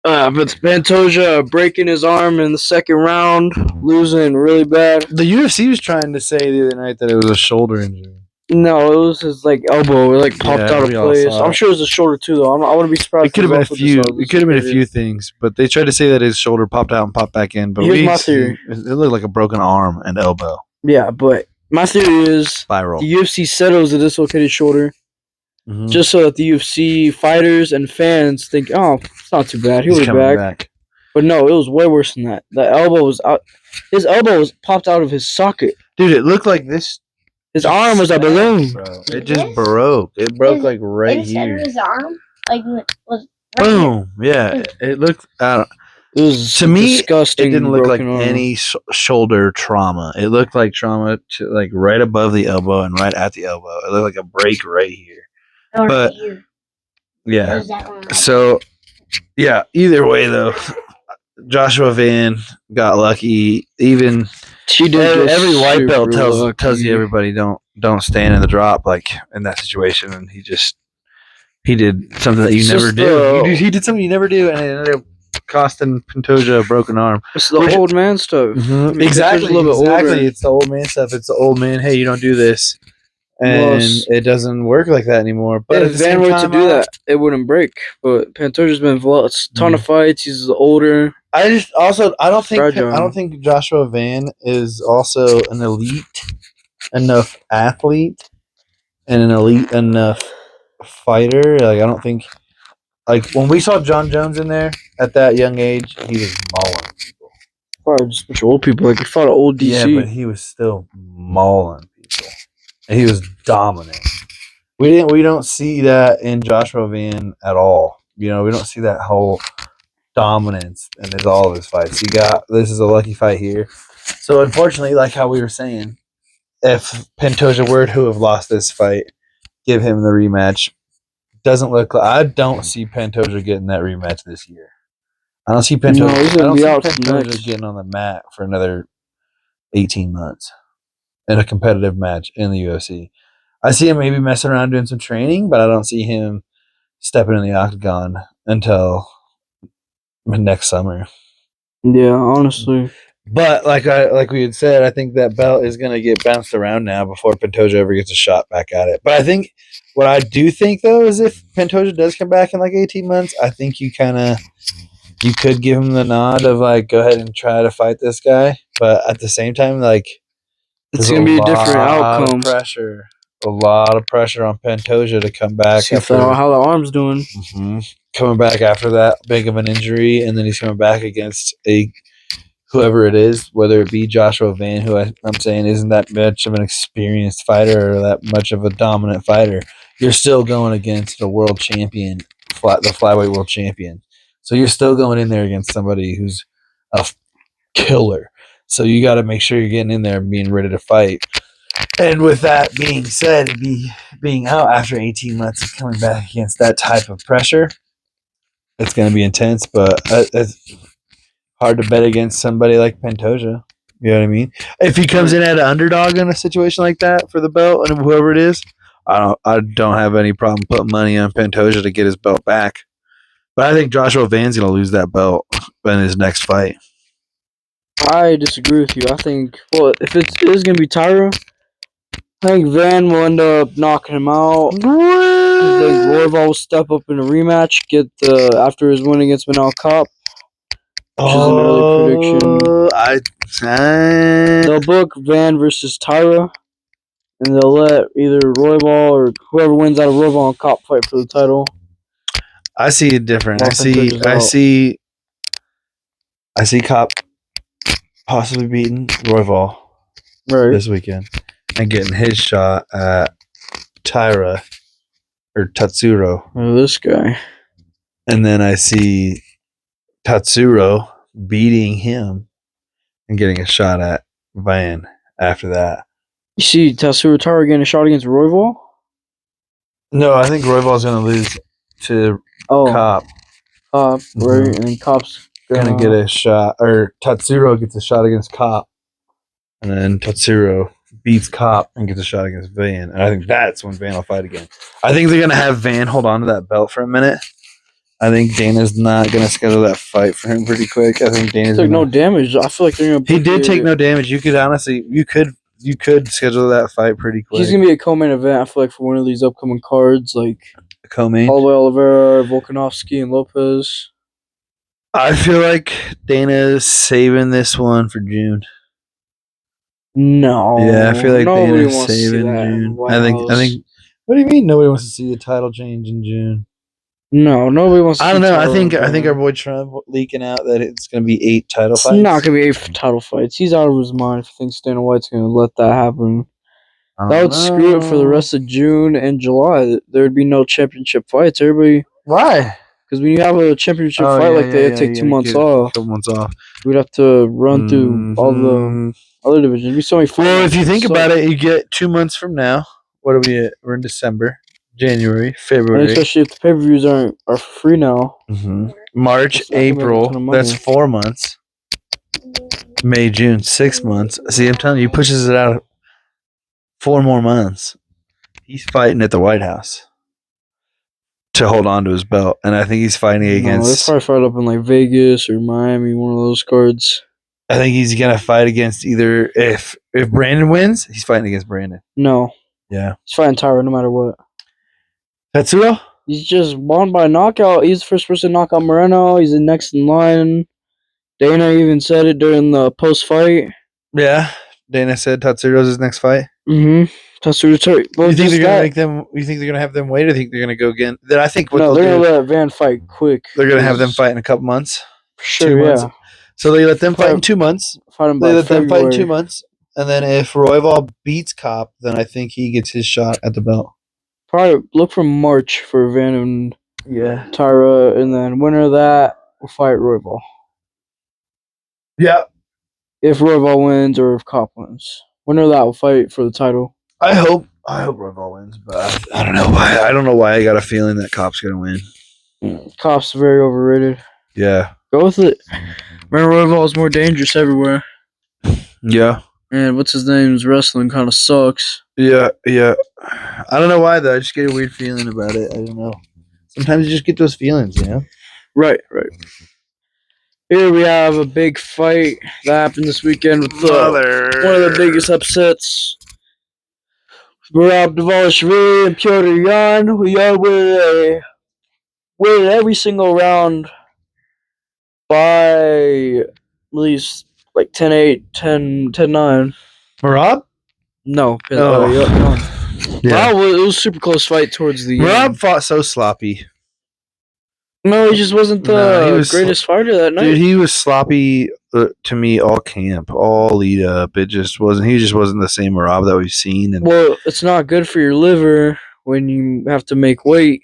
But Pantoja breaking his arm in the second round, losing really bad. The UFC was trying to say the other night that it was a shoulder injury. No, it was his elbow. It popped out of place. I'm sure it was a shoulder too, though. I wouldn't be surprised. It could have been a few. It could have been a few things, but they tried to say that his shoulder popped out and popped back in. But here's my theory: it looked like a broken arm and elbow. Yeah, but my theory is spiral. The UFC said it was a dislocated shoulder, just so that the UFC fighters and fans think, "Oh, it's not too bad. He'll be back." But no, it was way worse than that. The elbow was out. His elbow was popped out of his socket. Dude, it looked like this. His arm was a balloon. Bro. It just broke. It broke right here. His arm was boom. Yeah, it looked. It was to me disgusting. It didn't look like arm. any shoulder trauma. It looked like trauma to, right above the elbow and right at the elbow. It looked like a break right here. But yeah. So yeah. Either way though, Joshua Van got lucky. Even. She did. Every white belt tells you everybody don't stand in the drop in that situation, and he did something that you never do. He did something you never do, and it ended up costing Pantoja a broken arm. It's the old man stuff. Mm-hmm. Exactly. It's the old man stuff. It's the old man. Hey, you don't do this. and Loss. it doesn't work like that anymore. But at If the Van same were to time, do that, it wouldn't break. But Pantoja's been lost a ton of fights. He's older, I don't fragile. think Joshua Van is also an elite enough athlete and an elite enough fighter. Like I don't think like when we saw John Jones in there at that young age, he was mauling people. Probably just a bunch of old people. Like he fought an old DC. Yeah, but he was still mauling people. And he was dominant. We don't see that in Joshua Van at all. We don't see that whole dominance in all of his fights. This is a lucky fight here. So unfortunately, like how we were saying, if Pantoja were to have lost this fight, give him the rematch. Doesn't look like I don't see Pantoja getting that rematch this year. I don't see Pantoja. No, he's I gonna don't be see out for Pantoja next. getting on the mat for another 18 months in a competitive match in the UFC. I see him maybe messing around doing some training, but I don't see him stepping in the octagon until next summer. Yeah, honestly. But like we had said, I think that belt is going to get bounced around now before Pantoja ever gets a shot back at it. But I think what I do think though is if Pantoja does come back in like 18 months, I think you could give him the nod of like go ahead and try to fight this guy. But at the same time, like It's gonna be a different outcome. A lot of pressure on Pantoja to come back See after how the arm's doing. coming back after that big of an injury, and then he's coming back against whoever it is, whether it be Joshua Van, who I'm saying isn't that much of an experienced fighter or that much of a dominant fighter. You're still going against a world champion, the flyweight world champion. So you're still going in there against somebody who's a killer. So you got to make sure you're getting in there and being ready to fight. And with that being said, being out after 18 months and coming back against that type of pressure, it's going to be intense, but it's hard to bet against somebody like Pantoja. You know what I mean? If he comes in at an underdog in a situation like that for the belt and whoever it is, I don't have any problem putting money on Pantoja to get his belt back. But I think Joshua Van's going to lose that belt in his next fight. I disagree with you. I think, well, if it is going to be Tyra, I think Van will end up knocking him out. I think Royval will step up in a rematch, get after his win against Manal Cop, which is an early prediction. They'll book Van versus Tyra, and they'll let either Royval or whoever wins out of Royval and Cop fight for the title. I see it different. While Pantoja's out. I see Cop possibly beating Royval this weekend and getting his shot at Tyra or Tatsuro. Oh, this guy. And then I see Tatsuro beating him and getting a shot at Van after that. You see Tatsuro Tyra getting a shot against Royval? No, I think Royval's going to lose to Cop. Cop, right? And then Cop's gonna get a shot, or Tatsuro gets a shot against Cop, and then Tatsuro beats Cop and gets a shot against Van, and I think that's when Van will fight again. I think they're gonna have Van hold on to that belt for a minute. I think Dana's not gonna schedule that fight for him pretty quick. I think Dana's took no damage. I feel like they're gonna. He did take no damage. You could honestly, you could schedule that fight pretty quick. He's gonna be a co-main event. I feel like for one of these upcoming cards, like co-main, Holloway, Oliveira, Volkanovski, and Lopez. I feel like Dana is saving this one for June. No. Yeah, I feel like nobody Dana's wants to see saving that June. White I think. House. What do you mean nobody wants to see the title change in June? No, nobody wants to see I don't know. title I think our boy Trump leaking out that it's going to be 8 title it's fights. not going to be 8 title fights. He's out of his mind if he thinks Dana White's going to let that happen. That would screw it for the rest of June and July. There would be no championship fights. Everybody. Why? Because when you have a championship fight like that, you take 2 months off. 2 months off. We'd have to run through all the other divisions. There'd be so many fights. Well, if you think about it, you get 2 months from now. What are we at? We're in December, January, February. And especially if the pay-per-views are free now. March, April. That's 4 months. May, June, 6 months. See, I'm telling you, he pushes it out 4 more months. He's fighting at the White House to hold on to his belt, and I think he's fighting against. They'll probably fight up in like Vegas or Miami, one of those cards. I think he's gonna fight against either if Brandon wins, he's fighting against Brandon. No. Yeah. He's fighting Tyra no matter what. Tetsuo? He's just won by knockout. He's the first person to knock out Moreno. He's the next in line. Dana even said it during the post-fight. Yeah. Dana said Tatsuro's his next fight. Mm-hmm. Tatsuya. Well, You think just they're gonna that. make them? You think they're gonna have them wait? Or think they're gonna go again? Then I think what No, they'll they're do, gonna let Van fight quick. they're gonna have them fight in a couple months. For sure, 2 months. yeah. So they let them fight in Fight- 2 months. Fight him They by let them fight in February. 2 months, and then if Royval beats Cop, then I think he gets his shot at the belt. Probably look for March for Van and Yeah. Tyra, and then winner of that will fight Royval. Yeah. If Royval wins or if Cop wins. Winner of that will fight for the title. I hope Royval wins, but I don't know why. I don't know why I got a feeling that Cop's gonna win. Cop's very overrated. Yeah. Go with it. Remember, Royval is more dangerous everywhere. Yeah. And what's his name's wrestling kind of sucks. Yeah. Yeah. I don't know why though. I just get a weird feeling about it. I don't know. Sometimes you just get those feelings, you know. Right. Here we have a big fight that happened this weekend with one of the biggest upsets. Merab Dvalishvili and Piotr Yan. We are winning every single round by at least like 10-8, 10-9. Merab? No. Oh. Yan. Yeah. Wow, it was a super close fight towards the Merab end. fought so sloppy. No, he just wasn't the he was greatest fighter that night. Dude, he was sloppy to me all camp, all lead up. It just wasn't. He just wasn't the same Merab that we've seen. And Well, it's not good for your liver when you have to make weight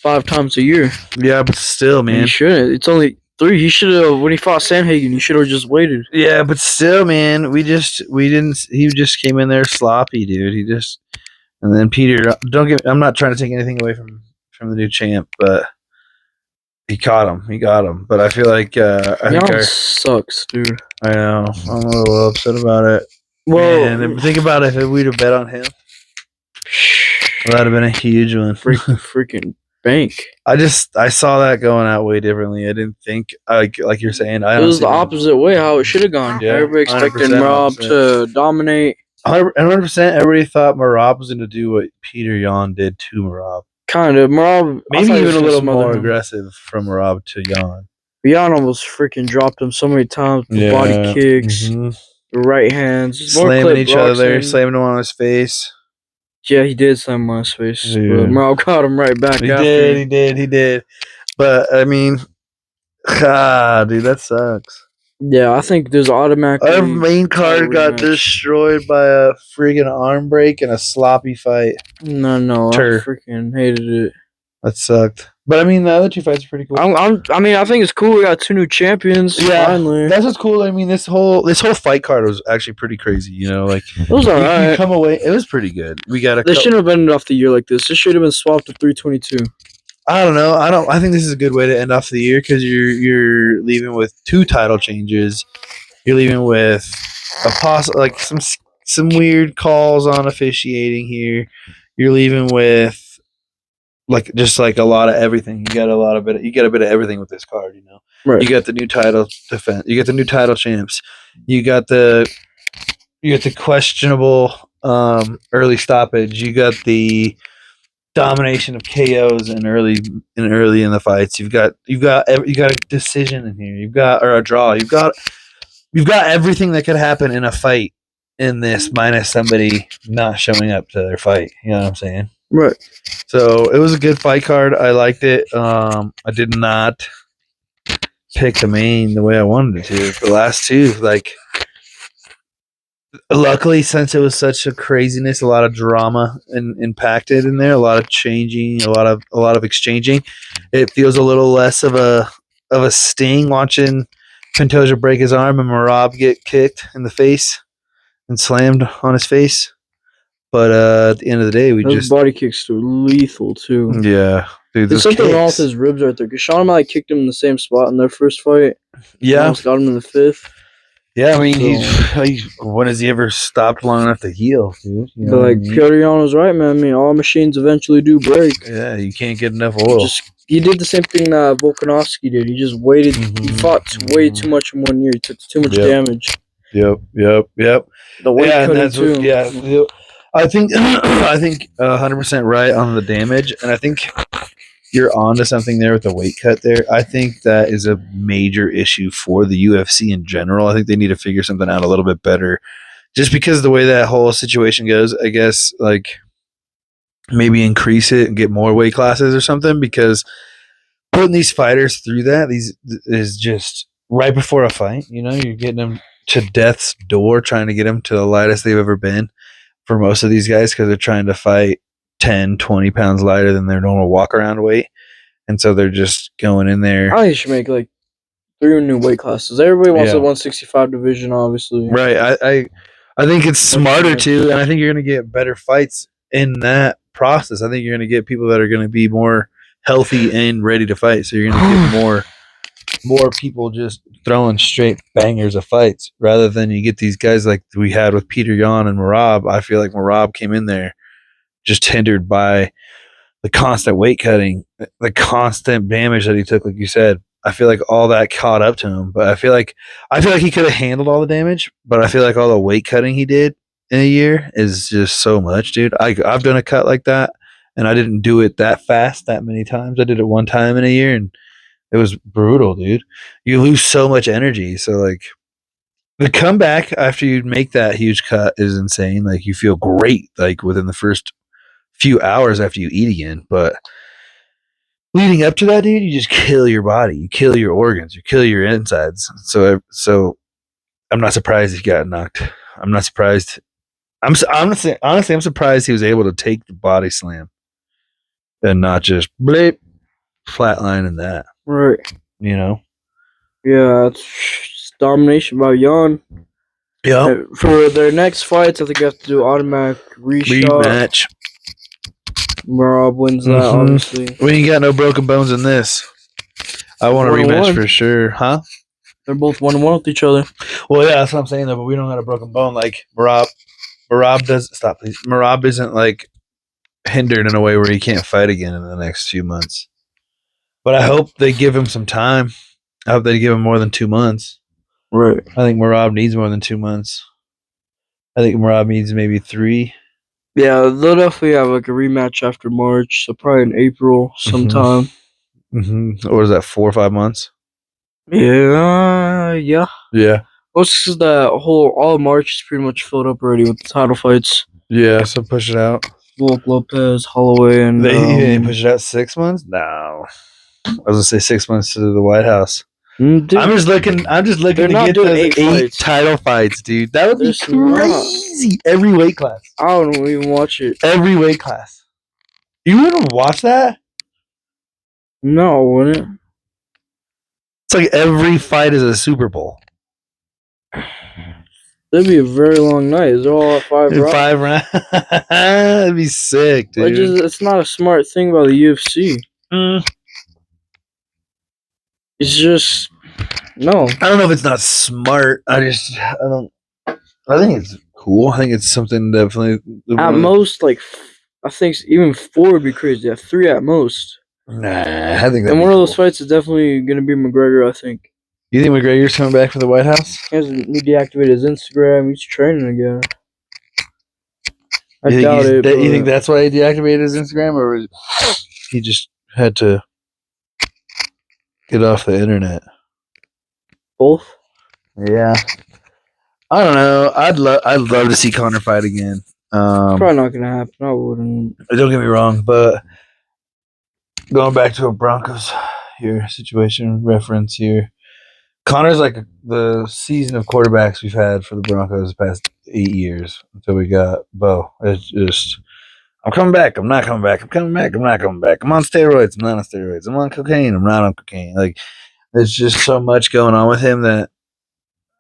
5 times a year. yeah, but still, And man. you shouldn't. It's only 3. He should have, when he fought Sandhagen, he should have just waited. Yeah, but still, man. We didn't. He just came in there sloppy, dude. And then Peter. I'm not trying to take anything away from the new champ, but he caught him. He got him. But I feel like Yan sucks, dude. I know. I'm a little upset about it. Well, Man, think about it. If we'd have bet on him, that would have been a huge one. freaking bank. I saw that going out way differently. I didn't think like you're saying. It was the opposite way how it should have gone. Yeah, Everybody expected 100% Rob opposite. to dominate. 100%. Everybody thought Merab was going to do what Peter Yan did to Merab. Kind of. Merab, Maybe even a little more aggressive from Merab to Yan. Yan almost freaking dropped him so many times with body kicks, the right hands, slamming each other there, slamming him on his face. Yeah, he did slam him on his face. Yeah. But Merab caught him right back after. He did. But I mean, dude, that sucks. Yeah, I think there's automatically. Our main card got destroyed by a friggin' arm break and a sloppy fight. No, I freaking hated it. That sucked. But I mean, the other 2 fights are pretty cool. I think it's cool. We got 2 new champions. Yeah, finally. That's what's cool. I mean, this whole fight card was actually pretty crazy. You know, like it was alright. You come away. It was pretty good. We got They shouldn't have ended off the year like this. This should have been swapped to 322. I don't know. I think this is a good way to end off the year because you're leaving with 2 title changes. You're leaving with like some weird calls on officiating here. You're leaving with just like a lot of everything. You got a bit of everything with this card, you know. Right. You got the new title defense. You got the new title champs. You got the questionable early stoppage. You got the domination of KOs and early in the fights. You've got a decision in here. Or a draw. You've got everything that could happen in a fight in this, minus somebody not showing up to their fight. You know what I'm saying? Right. So it was a good fight card. I liked it. I did not pick the main the way I wanted it to. The last 2, like, luckily, since it was such a craziness, a lot of drama impacted in there, a lot of changing, a lot of exchanging. It feels a little less of a sting watching Pantoja break his arm and Merab get kicked in the face and slammed on his face. But at the end of the day, those body kicks were lethal too. Yeah, dude. There's something wrong with his ribs right there. Because Sean O'Malley kicked him in the same spot in their first fight. Yeah, almost got him in the 5th. Yeah, I mean, when has he ever stopped long enough to heal, dude? You know, but Piotr Yan was right, man. I mean, all machines eventually do break. Yeah, you can't get enough oil. He did the same thing that Volkanovski did. He just waited. He fought way too much in 1 year. He took too much damage. Yep. The weight cutting too. Yeah. I think I think 100% right on the damage, and I think you're onto something there with the weight cut there. I think that is a major issue for the UFC in general. I think they need to figure something out a little bit better, just because of the way that whole situation goes. I guess like maybe increase it and get more weight classes or something, because putting these fighters through that these is just right before a fight. You know, you're getting them to death's door, trying to get them to the lightest they've ever been for most of these guys, because they're trying to fight 10, 20 pounds lighter than their normal walk around weight. And so they're just going in there. I think you should make like 3 new weight classes. Everybody wants Yeah. the 165 division, obviously. Right. I think it's smarter too, and I think you're going to get better fights in that process. I think you're going to get people that are going to be more healthy and ready to fight. So you're going to get more people just throwing straight bangers of fights, rather than you get these guys like we had with Peter Yan and Marab. I feel like Marab came in there just hindered by the constant weight cutting, the constant damage that he took, like you said. I feel like all that caught up to him, but I feel like he could have handled all the damage, but I feel like all the weight cutting he did in a year is just so much, dude. I've done a cut like that, and I didn't do it that fast, that many times. I did it one time in a year, and it was brutal, dude. You lose so much energy. So like the comeback after you make that huge cut is insane. Like you feel great like within the first few hours after you eat again, but leading up to that, dude, you just kill your body, you kill your organs, you kill your insides. So I'm not surprised he got knocked. I'm not surprised. Honestly, I'm surprised he was able to take the body slam and not just bleep flatline in that. Right. You know? Yeah, it's domination by Yan. Yeah. For their next fights, I think you have to do automatic Rematch. Marab wins that, obviously. We ain't got no broken bones in this. I want a rematch 1-1. for sure. Huh? They're both 1-1 with each other. Well, yeah, that's what I'm saying, though, but we don't got a broken bone. Like, Marab does... Stop, please. Marab isn't, like, hindered in a way where he can't fight again in the next few months. But I hope they give him some time. I hope they give him more than 2 months. Right. I think Marab needs more than 2 months. I think Marab needs maybe 3. Yeah, they'll definitely have like a rematch after March, so probably in April sometime. Or is that 4 or 5 months? Yeah. Yeah. Well, it's because all of March is pretty much filled up already with the title fights. Yeah, so push it out. Volk Lopez, Holloway, and They push it out 6 months? No. I was gonna say 6 months to the White House. dude, I'm just looking they're to not get doing those 8 8 fights. title fights, dude. That would be There's not. crazy. Every weight class. I don't even watch it. Every weight class. You wouldn't watch that? No, I wouldn't. It's like every fight is a Super Bowl. That'd be a very long night. Is it all at 5 rounds? 5 rounds. That'd be sick, dude. It's not a smart thing by the UFC. It's just no. I don't know if it's not smart. I think it's cool. I think it's something definitely. At most, like I think even 4 would be crazy. 3 at most. Nah, I think that. And one of those fights is definitely gonna be McGregor. I think. You think McGregor's coming back for the White House? He hasn't deactivated his Instagram. He's training again. I You doubt it. You think that's why he deactivated his Instagram, or he just had to get off the internet? Both. Yeah. I don't know. I'd love to see Conor fight again. Probably not gonna happen. I wouldn't. Don't get me wrong, but going back to a Broncos situation reference here, Connor's like the season of quarterbacks we've had for the Broncos the past 8 years until we got Bo. It's just, I'm coming back. I'm not coming back. I'm coming back. I'm not coming back. I'm on steroids. I'm not on steroids. I'm on cocaine. I'm not on cocaine. Like, there's just so much going on with him that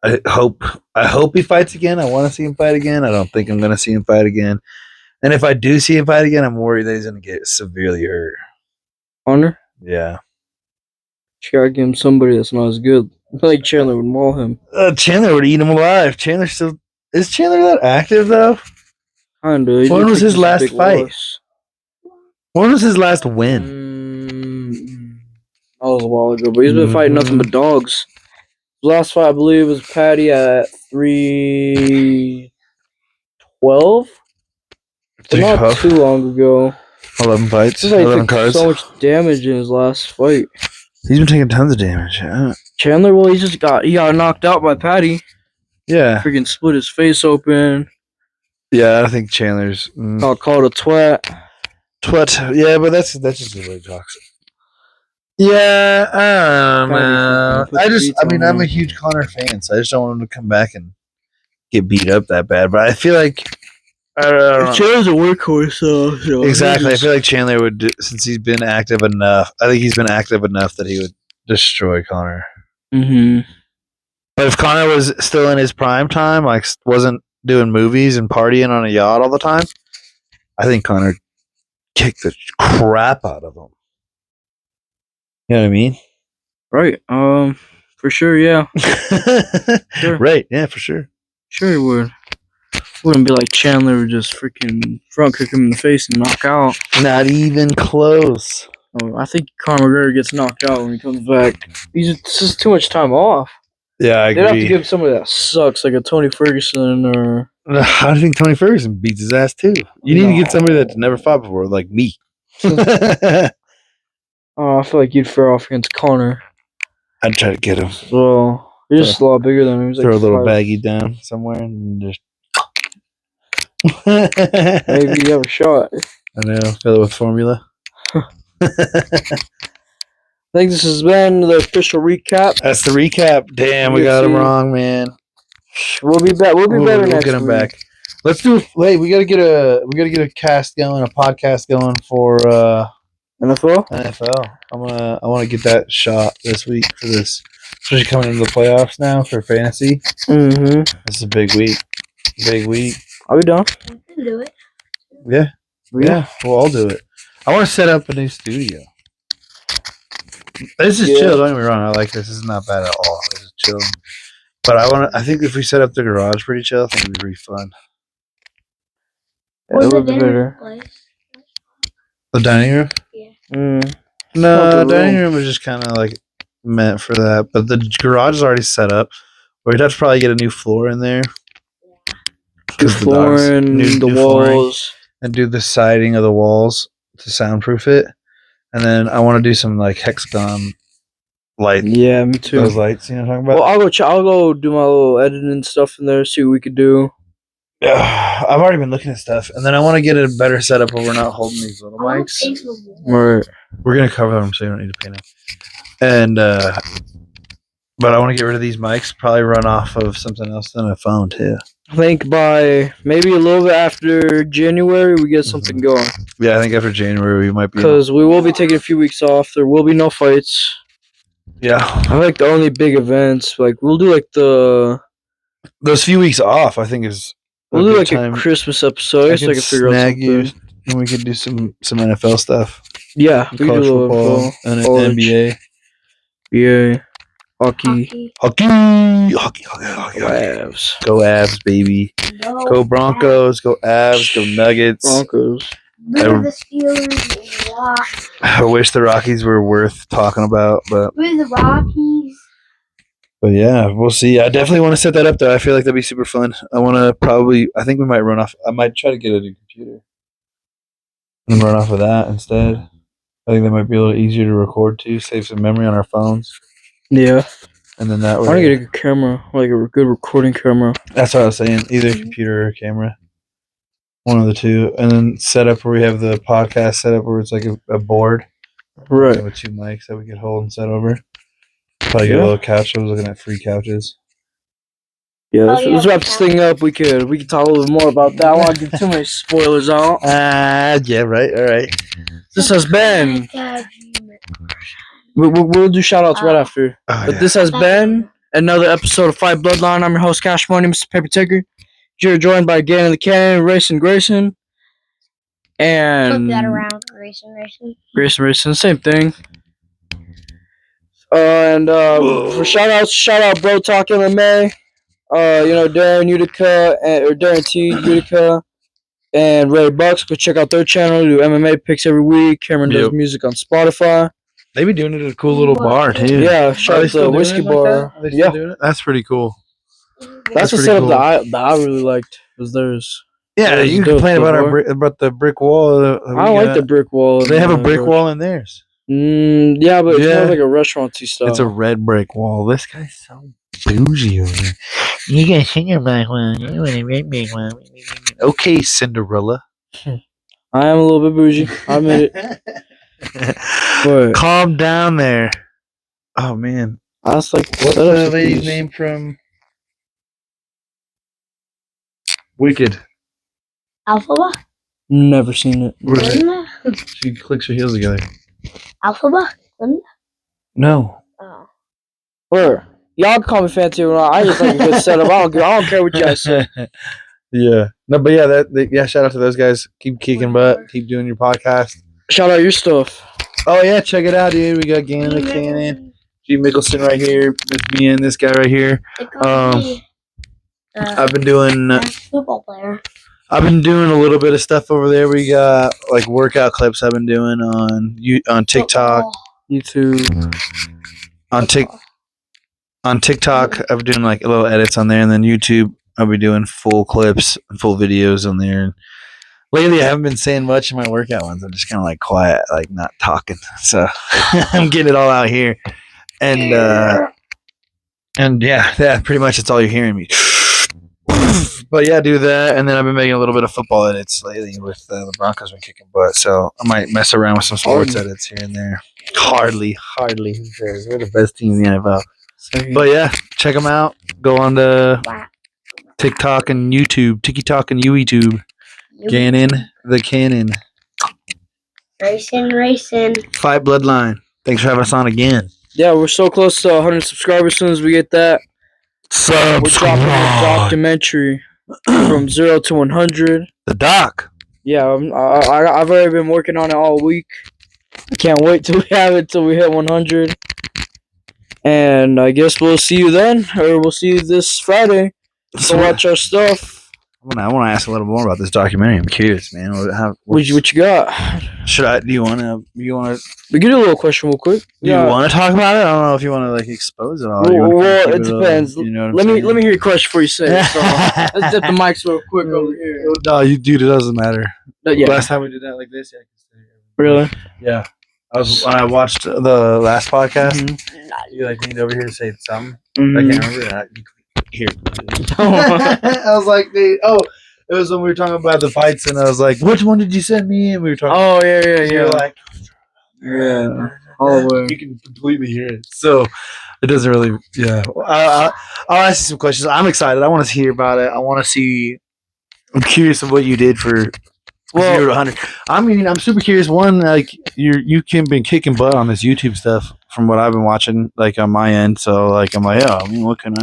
I hope he fights again. I want to see him fight again. I don't think I'm going to see him fight again. And if I do see him fight again, I'm worried that he's going to get severely hurt. Honor. Yeah. You gotta give him somebody that's not as good. I feel like Chandler would maul him. Chandler would eat him alive. Is Chandler that active though? Kinda. When was his last fight? When was his last win? That was a while ago, but he's been fighting nothing but dogs. His last fight, I believe, was Patty at 312. but not too long ago. 11 fights, It's just like he 11 took cards. so much damage in his last fight. He's been taking tons of damage. Yeah. Chandler, well, he got knocked out by Patty. Yeah. Freaking split his face open. Yeah, I think Chandler's Got called a twat. twat. Yeah, but that's just really toxic. Yeah, I don't know. I'm a huge Connor fan, so I just don't want him to come back and get beat up that bad. But I feel like I don't know. Chandler's a workhorse, though. So Exactly. I feel like Chandler would, since he's been active enough. I think he's been active enough that he would destroy Connor. Mm-hmm. But if Connor was still in his prime time, like wasn't doing movies and partying on a yacht all the time, I think Connor kicked the crap out of him. You know what I mean? Right. For sure, yeah. Sure. Right. Yeah, for sure. Sure he would. Wouldn't be like Chandler would just freaking front kick him in the face and knock out. Not even close. I think Conor McGregor gets knocked out when he comes back. It's just too much time off. Yeah, I They'd have to agree. give somebody that sucks, like a Tony Ferguson or. I think Tony Ferguson beats his ass too. You need to get somebody that's never fought before, like me. Oh, I feel like you'd fare off against Conor. I'd try to get him. So you're just a lot bigger than him. He's Throw like a little 5. baggie down somewhere and just. Maybe you have a shot. I know. Fill it with formula. I think this has been the official recap. That's the recap. Damn, we got him wrong, man. We'll be back. We'll be better We'll next get him week. back. Let's do. Wait, we gotta get a cast going, a podcast going for NFL. NFL. I want to get that shot this week for this, especially coming into the playoffs now for fantasy. Mm-hmm. This is a big week. Big week. Are we done? You can do it. Yeah. Yeah, we'll all do it. I want to set up a new studio. This is chill. Don't get me wrong. I like this. This is not bad at all. This is chill. But I think if we set up the garage pretty chill, I think it'd be pretty fun. Yeah, it would be better. The dining room? Yeah. No, dining room is just kind of like meant for that. But the garage is already set up. We'd have to probably get a new floor in there. New flooring, the walls. And do the siding of the walls to soundproof it. And then I want to do some like hexagon light. Yeah, me too. Those lights, you know what I'm talking about? Well, I'll go do my little editing stuff in there, see what we could do. I've already been looking at stuff, and then I want to get a better setup where we're not holding these little mics. Right. We're gonna cover them, so you don't need to pay them. And but I want to get rid of these mics. Probably run off of something else than a phone too. I think by maybe a little bit after January we get something going. Yeah, I think after January we might be. Because we will be taking a few weeks off. There will be no fights. Yeah. I like the only big events. Like we'll do like those few weeks off. I think is. We'll do like a Christmas episode. I guess I can figure out something. And we could do some NFL stuff. Yeah, we college do football and NBA. NBA. Hockey. Avs. Go Avs, baby. No, Go Broncos. Go Avs. Go Nuggets. Broncos. We're the Steelers. Rockies. I wish the Rockies were worth talking about, but We're the Rockies. yeah, we'll see. I definitely want to set that up though. I feel like that'd be super fun. I think we might run off. I might try to get a new computer and run off of that instead. I think that might be a little easier to record too, save some memory on our phones. Yeah. And then that I way. want to get a good camera, like a good recording camera. That's what I was saying. Either a computer or a camera. One of the two. And then set up where we have the podcast set up where it's like a board. Right. With 2 mics that we could hold and set over. Probably get a little couch. I was looking at free couches. Yeah, let's wrap this thing up. We could talk a little bit more about that. I don't want to give too many spoilers out. Yeah, right. All right. This has been. We'll do shout outs right after. But this has been another episode of Fight Bloodline. I'm your host, Cash Money, Mr. Paper Taker. You're joined by Gannon the Cannon, Grayson. And. Flip that around. Grayson. Same thing. For shout out Bro Talk MMA. Darren Utica or Darren T Utica and Ray Bucks. Go check out their channel. They do MMA picks every week. Cameron does music on Spotify. They be doing it at a cool little bar too. Yeah, shout out to the whiskey bar. Like yeah, doing it? That's pretty cool. That's the setup cool. that I really liked. Was theirs. Yeah, That was you dope, complain about before. about the brick wall. I don't like the brick wall. They have a brick wall in theirs. Yeah, but it's more Yeah. like a restaurant-y style. It's a red brick wall. This guy's so bougie over here. You guys sing your black one. You want a red brick one. Okay, Cinderella. I am a little bit bougie. I admit it. But Calm down there. Oh man, I was like, what's the lady's name from Wicked? Alphaba? Never seen it. Linda? She clicks her heels together. Alphaba? Linda? No. Oh. Where? Y'all can call me fancy or not. I just like a good setup. I don't care what you guys say. Yeah. No, but yeah, shout out to those guys. Keep kicking butt. Keep doing your podcast. Shout out your stuff. Oh yeah, check it out, dude. We got Gannon the Cannon, G Mickelson right here, with me and this guy right here. I've been doing football player. I've been doing a little bit of stuff over there. We got like workout clips I've been doing on TikTok, YouTube, on TikTok. I've been doing like little edits on there, and then YouTube I'll be doing full clips, full videos on there. And lately, I haven't been saying much in my workout ones. I'm just kind of like quiet, like not talking. So I'm getting it all out here, and yeah, pretty much it's all you're hearing me. But yeah, do that, and then I've been making a little bit of football edits lately with the Broncos been kicking butt. So I might mess around with some sports edits here and there. Hardly. Who cares? We're the best team in the NFL. But yeah, check them out. Go on to TikTok and YouTube, TikTok and YouTube. Gannon the Cannon. Racing. Fight Bloodline. Thanks for having us on again. Yeah, we're so close to 100 subscribers. As soon as we get that, we're dropping a documentary from 0 to 100. The doc. Yeah, I've already been working on it all week. I can't wait till we have it till we hit 100. And I guess we'll see you then, or we'll see you this Friday. So watch our stuff. I want to ask a little more about this documentary. I'm curious, man. What you got? Should I? Do you want to? We can do a little question real quick. Do you want to talk about it? I don't know if you want to like expose it all. Well, it depends. Let me hear your question before you say it. So let's dip the mics real quick over here. No, dude, it doesn't matter. Yeah. Last time we did that like this, yeah. Really? Yeah. When I watched the last podcast, you like leaned over here to say something. I can't remember that. Here. I was like, it was when we were talking about the fights, and I was like, which one did you send me? And we were talking. Oh yeah. You're like, yeah. All the way. You can completely hear it. So it doesn't really. Yeah. I'll ask you some questions. I'm excited. I want to hear about it. I want to see. I'm curious of what you did for 0 to 100. I mean, I'm super curious. One, like you can been kicking butt on this YouTube stuff from what I've been watching, like on my end. So like I'm like, I mean, what can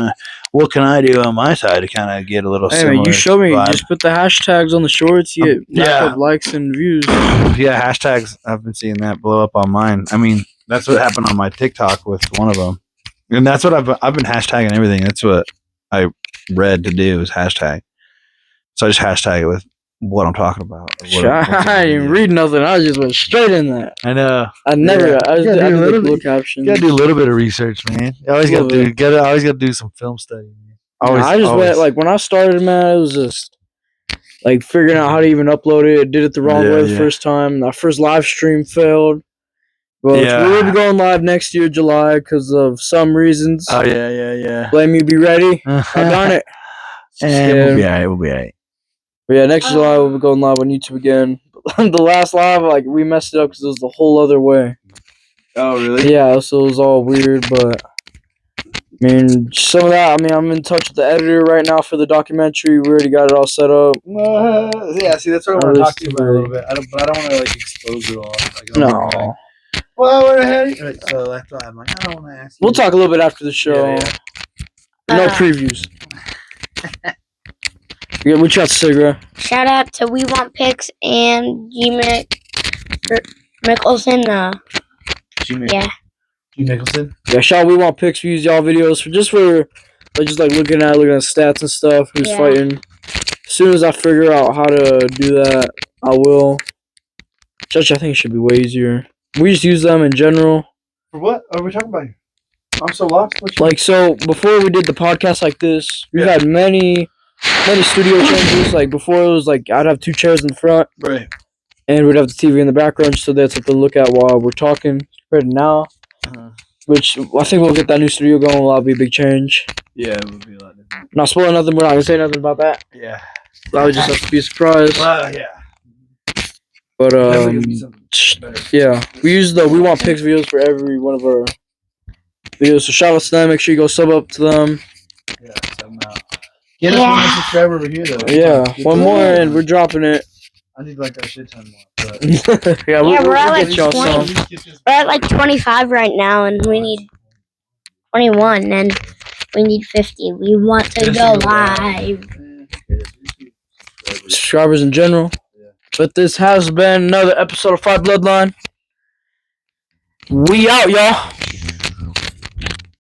I do on my side to kind of get a little similar? You show me. Vibe. Just put the hashtags on the shorts. You get likes and views. Yeah, hashtags. I've been seeing that blow up on mine. I mean, that's what happened on my TikTok with one of them, and that's what I've been hashtagging everything. That's what I read to do is hashtag. So I just hashtag it with what I'm talking about. I didn't read nothing. I just went straight in there. I know. I never. Yeah. I did a little caption. You gotta do a little bit of research, man. You always gotta do some film study. Man. I just went like when I started, man. It was just like figuring out how to even upload it. I did it the wrong way the first time. My first live stream failed. Well, we'll be going live next year, July, because of some reasons. Oh yeah. Blame me. Be ready. I've done it. And we'll be alright. But yeah, next July we'll be going live on YouTube again. The last live, like we messed it up because it was the whole other way. Oh really? Yeah, so it was all weird, but I mean, some of that. I mean, I'm in touch with the editor right now for the documentary. We already got it all set up. Yeah, see, that's what I want to talk to you about a little bit. I don't want to like expose it all. Like, no. Well, we're ahead. So that's why I'm like, I don't want to ask you. We'll talk a little bit after the show. Yeah. No previews. Yeah, what you got to say, bro? Shout out to We Want Pics and G Mickelson. G Mickelson. Yeah, shout out We Want Pics. We use y'all videos for just looking at stats and stuff. Who's fighting? As soon as I figure out how to do that, I will. Judge, I think it should be way easier. We just use them in general. For what are we talking about? I'm so lost. So before we did the podcast like this, we've had many many studio changes. Like before, it was like I'd have 2 chairs in front, Right. and we'd have the TV in the background, so that's something to look at while we're talking. Compared to now, which I think we'll get that new studio going. That'll be a big change. Yeah, it would be a lot different. Not spoiling nothing. We're not gonna say nothing about that. Yeah. That would just have to be a surprise. Yeah. But Definitely gonna be something better. yeah, we use the We Want Picks videos for every one of our videos. So shout out to them. Make sure you go sub up to them. Yeah, somehow. Get us one subscriber over here though. Yeah, one more and we're dropping it. I need like a shit ton more. But yeah, we're we'll at like get y'all 20. some. We're at like 25 right now, and we need 21, and we need 50. We want to go live. Subscribers in general. Yeah. But this has been another episode of Fight Bloodline. We out, y'all.